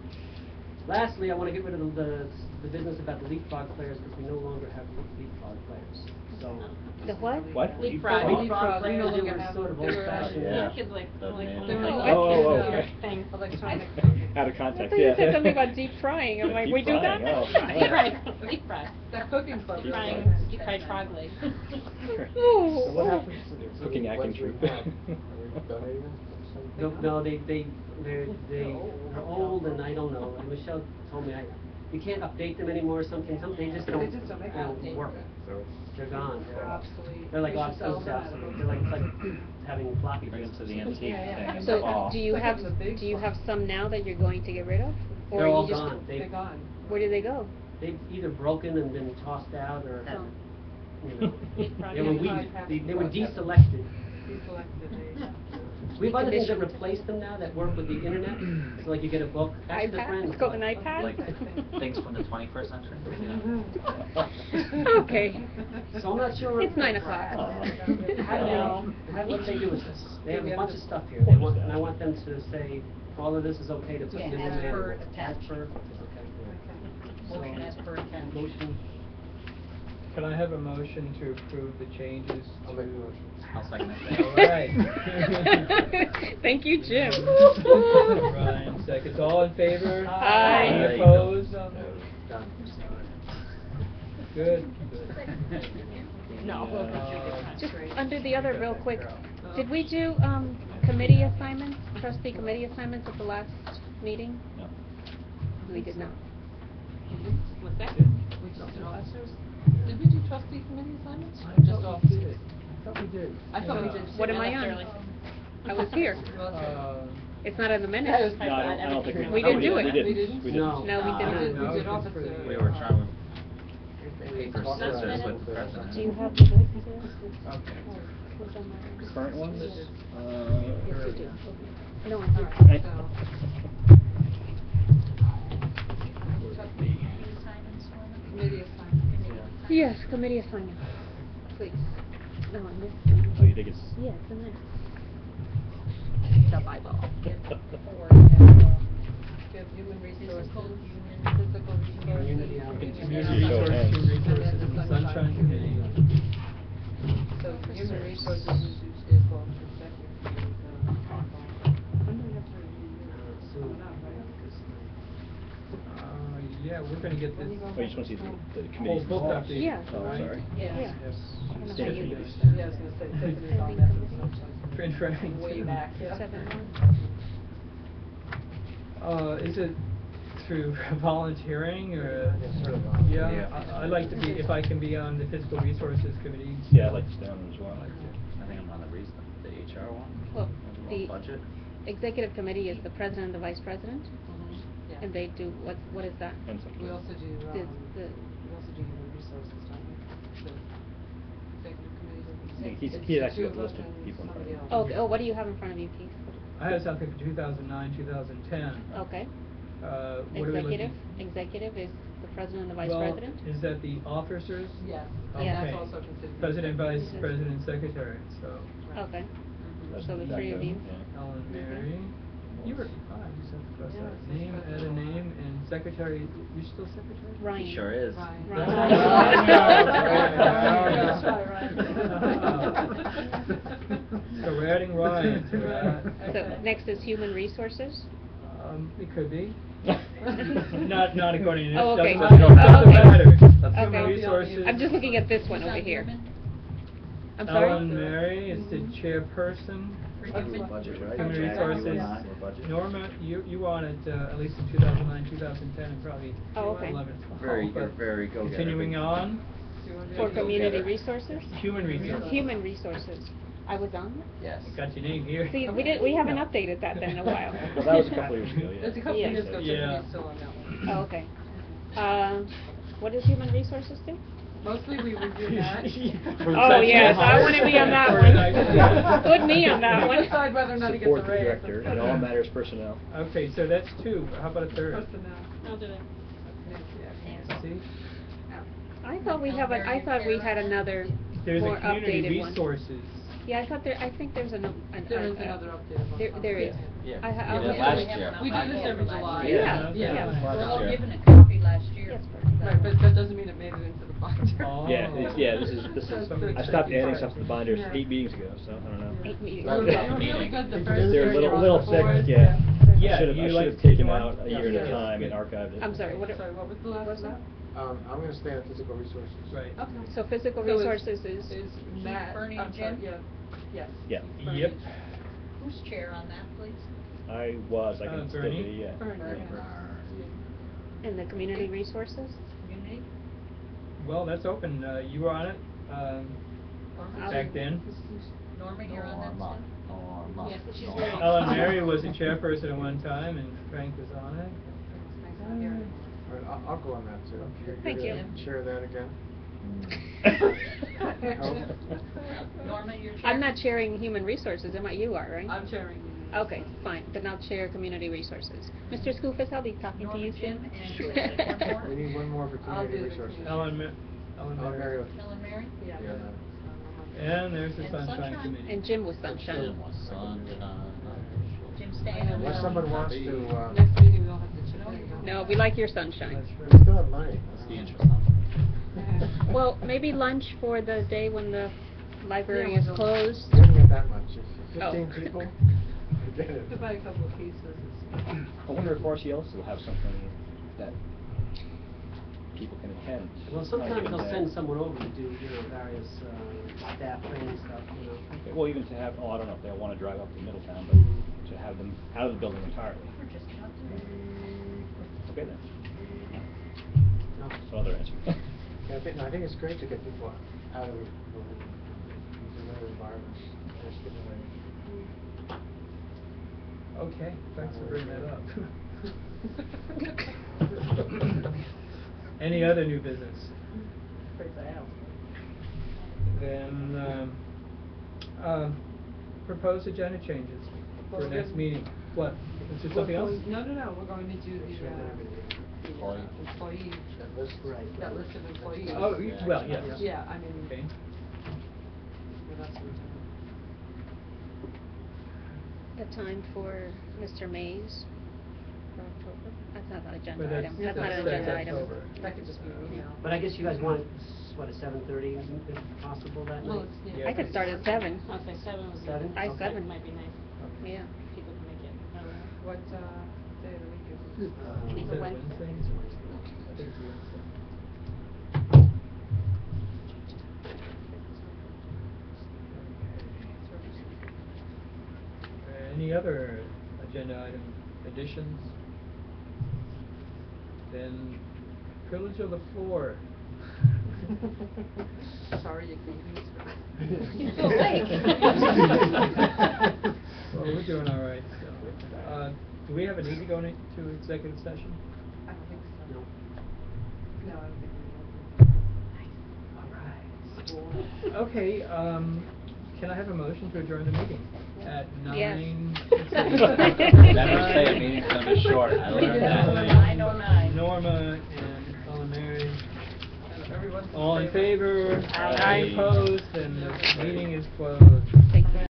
Lastly, I want to get rid of the business about the leapfrog players because we no longer have leapfrog players. So. The what? What? Leapfrog. Leapfrog We no players, they longer were have sort of them. They old were, fashioned. Yeah. Kids like They were like okay. thing. electronic. Out of I context, thought yeah. you said something about deep frying. I'm like, Deep we do that? frying, oh. Deep fried, deep fried. That cooking club. Deep Frying, fried. deep fried frog legs. Ooh. So what happens to the Cooking acting ones we troupe. have? Are we donating them? No, they're old and I don't know. And Michelle told me you can't update them anymore or something, they just don't, just don't make work. So They're gone. They're obsolete. They're like We should sell obsolete, them obsolete. at a- They're like, it's like having floppy Bring disks. it to the antique thing in the So, fall. do you Like have, in the big do you have ones. some now that you're going to get rid of? Or They're you all just- gone. They're gone. Where did they go? They've either broken and been tossed out or, Oh. you know, Probably they were have they were to- deselected. Deselected, We have other things that Decommissioned. replace them now that work with the internet, so like you get a book, that's the iPad? friend. It's called an iPad? Like things from the 21st century, you know? Okay. So I'm not sure. It's 9 o'clock. What they do with this? They have a bunch of stuff here, and I want them to say, all of this is okay to put Yeah, in the as manual. per As attached. per, okay. Motion So, as per attached. Motion, Can I have a motion to approve the changes to? I'll make a motion. I'll second it. All right. Thank you, Jim. Ryan, seconds. All in favor? Aye. Any There you go. opposed? Done. Good, good. No. Just under the other real quick, did we do, committee assignments, trustee committee assignments at the last meeting? No. We did not. What's that? We just did officers. Did we do trustee committee assignments? Or just officers? I thought we did. I thought we Yeah. did. What am I on? I was here. It's not in the minutes. No, I don't think we. We didn't do it. We didn't. We didn't? We didn't. No. No, we did not. We did No, officers. it's We were trying to paper scissors with the president. Do you have the list? Okay. Current ones? Yes, you do. No, I All didn't. right, so. Committee assignments. Yes, committee assignment, please. No, I missed it. Oh, you think it's? Yeah, it's in there. The Bible. We have human resources, physical resources. Community Community resources, human resources, and the sunshine committee. So human resources is well, executive committee, Yeah, we're gonna get this. Oh, you just want to see the Whole committee's. book update. Yeah. Oh, right? sorry. Yeah. Yes. I don't know how Standard you- committees. Yeah, I was gonna say, Tiffany's on that and such. Fringe writing. Way back, yeah. 7-1. Is it through volunteering or? Yeah, sort of, Yeah, Yeah. I'd like to be, if I can be on the fiscal resources committee. Yeah, I'd like to stay on it as well. I think I'm on the HR one. Well, Overall the budget. executive committee is the president and the vice president, Yeah. and they do, what is that? And second. We also do, The- we also do human resources, don't we? The executive committee. He had actually Two got a of list of us and people in front of somebody him. else. Oh, what do you have in front of you, Keith? I have something for 2009, 2010. Okay. What are we looking? Executive is the president and the vice Well, president? is that the officers? Yes, Okay. and that's also considered. President, vice president, secretary, so. Okay. That's So the back three of then, you? yeah. Ellen, Okay. Mary. You were fine, you just have to cross Yeah, out. it's Name, just add a president. name, and secretary, you're still secretary? Ryan. He sure is. Ryan. So we're adding Ryan to that. So next is human resources? It could be. Not according to this. Oh, okay. Doesn't Oh, okay. matter. Okay. Human resources. I'm just looking at this one over here. I'm sorry? Ellen Mary is the chairperson. Budget, right? Human Jack, resources. you and I were budget. Norma, you wanted, at least in 2009, 2010, and probably Oh, okay. 11, 12. Very, but you're very go-getter. Continuing on, For community Go-getter. resources? human resources. Human resources. I was on it? Yes. Got your name here. See, we haven't updated that then in a while. Well, that was a couple years ago, yeah. That's a couple Yeah. years ago, Yeah. Tiffany's still on that one. Oh, okay. What does human resources do? Mostly we review that. Oh, yes, I wanna be on that one. Put me on that one. Decide whether or not he gets a Support the raise. director and all matters personnel. Okay, so that's two. How about a third? Personnel. I'll do it. See? I thought we had another There's more a community updated one. resources. Yeah, I think there's There is another updated one. There is. Yeah. I ha- We I'll did look last at it. year. We do this every July. Yeah, Yeah. yeah. We're all Sure. given a copy last year. Yes. Right, but that doesn't mean it made it into the binder. Oh. Yeah, this is, That's the I stopped tricky adding part. stuff to the binders Yeah. 8 meetings ago, so I don't know. 8 meetings. That You was were a really meeting. good the first They're year you little, were on little the board. segments, yeah. Yeah, I should've you like taken taking them one? out a Yeah. year at a Yeah. time and archived it. I'm sorry, what Sorry, what was the last one? I'm gonna stay on physical resources. Right. Okay. So physical So it's- resources is? Is Matt, Bernie, I'm sorry, Jim? yeah, yes. Yeah. Keith, Bernie, Yep. Jim. Who's chair on that, please? I can still Bernie? be, yeah. Bernie, Bernie. yeah. And the community resources? Community? Well, that's open. You were on it, back then. Norma, you're on that Norma. still? Norma. Yes, she's Norma. very Ellen Mary was the chairperson at one time, and Frank was on it. All right, I'll go on that too. Thank you. Gonna Share that again? Norma, you're chair? I'm not chairing human resources, am I? You are, right? I'm chairing. Okay, fine, then I'll chair community resources. Mr. Skoufis, I'll be talking to Norma, you Jim, soon. and one more? We need one more for I'll community do the resources. community. Ellen Ellen Mary. Ellen Mary? Yeah. And there's the And Sunshine Sunshine. Committee. And Jim was Sunshine. Jim was sunshine. Jim staying on Unless the- someone wants to, Next meeting we'll have to check. No, we like your sunshine. we still have money. What's the interest on Well, maybe lunch for the day when the library Yeah, is we'll- closed. We don't get that much. If Oh. 15 people, forget it. To buy a couple of pieces. I wonder if RCLs will have something that people can attend. Well, not sometimes given they'll to- send someone over to do, various, staff training stuff, Okay, well, even to have, I don't know if they'll wanna drive up to Middletown, but to have them out of the building entirely. Okay then. No. That's another answer. Yeah, I think it's great to get people out of the building into another environment. Just get away. Okay, thanks for bringing that up. Any other new business? Then, proposed agenda changes Well, for we're next gonna- meeting. What, is there something else? No, we're going to do the, Employee. employee, That list. Right. that list of employees. Oh, well, yes. Yeah, I mean. Okay. well, that's what we're A time for Mr. Mays for October? That's not an agenda But item. that's- That's not an that's agenda item. October. doing. That could just be an email. But I guess you guys want, what, at 7:30 if possible that Well, night? it's, Yeah. I could start at 7. I'll say 7 would be. 7? I Okay. 7. Might be nice. Yeah. People can make it earlier. what, day of the week is it? I think Is a that Wednesday. I think it's Wednesday. Any other agenda item additions? Then privilege of the floor. Sorry, you can't use You're so late. Well, we're doing all right, so. Do we have a need to go into executive session? I don't think so. No. No, I don't think we will. All right. Okay, can I have a motion to adjourn the meeting at Yes. 9? Never say a meeting's gonna be short. I learned that. 9:09. Norma and Ellen Mary. Everyone's All in favor? Aye. Opposed? And the meeting is closed.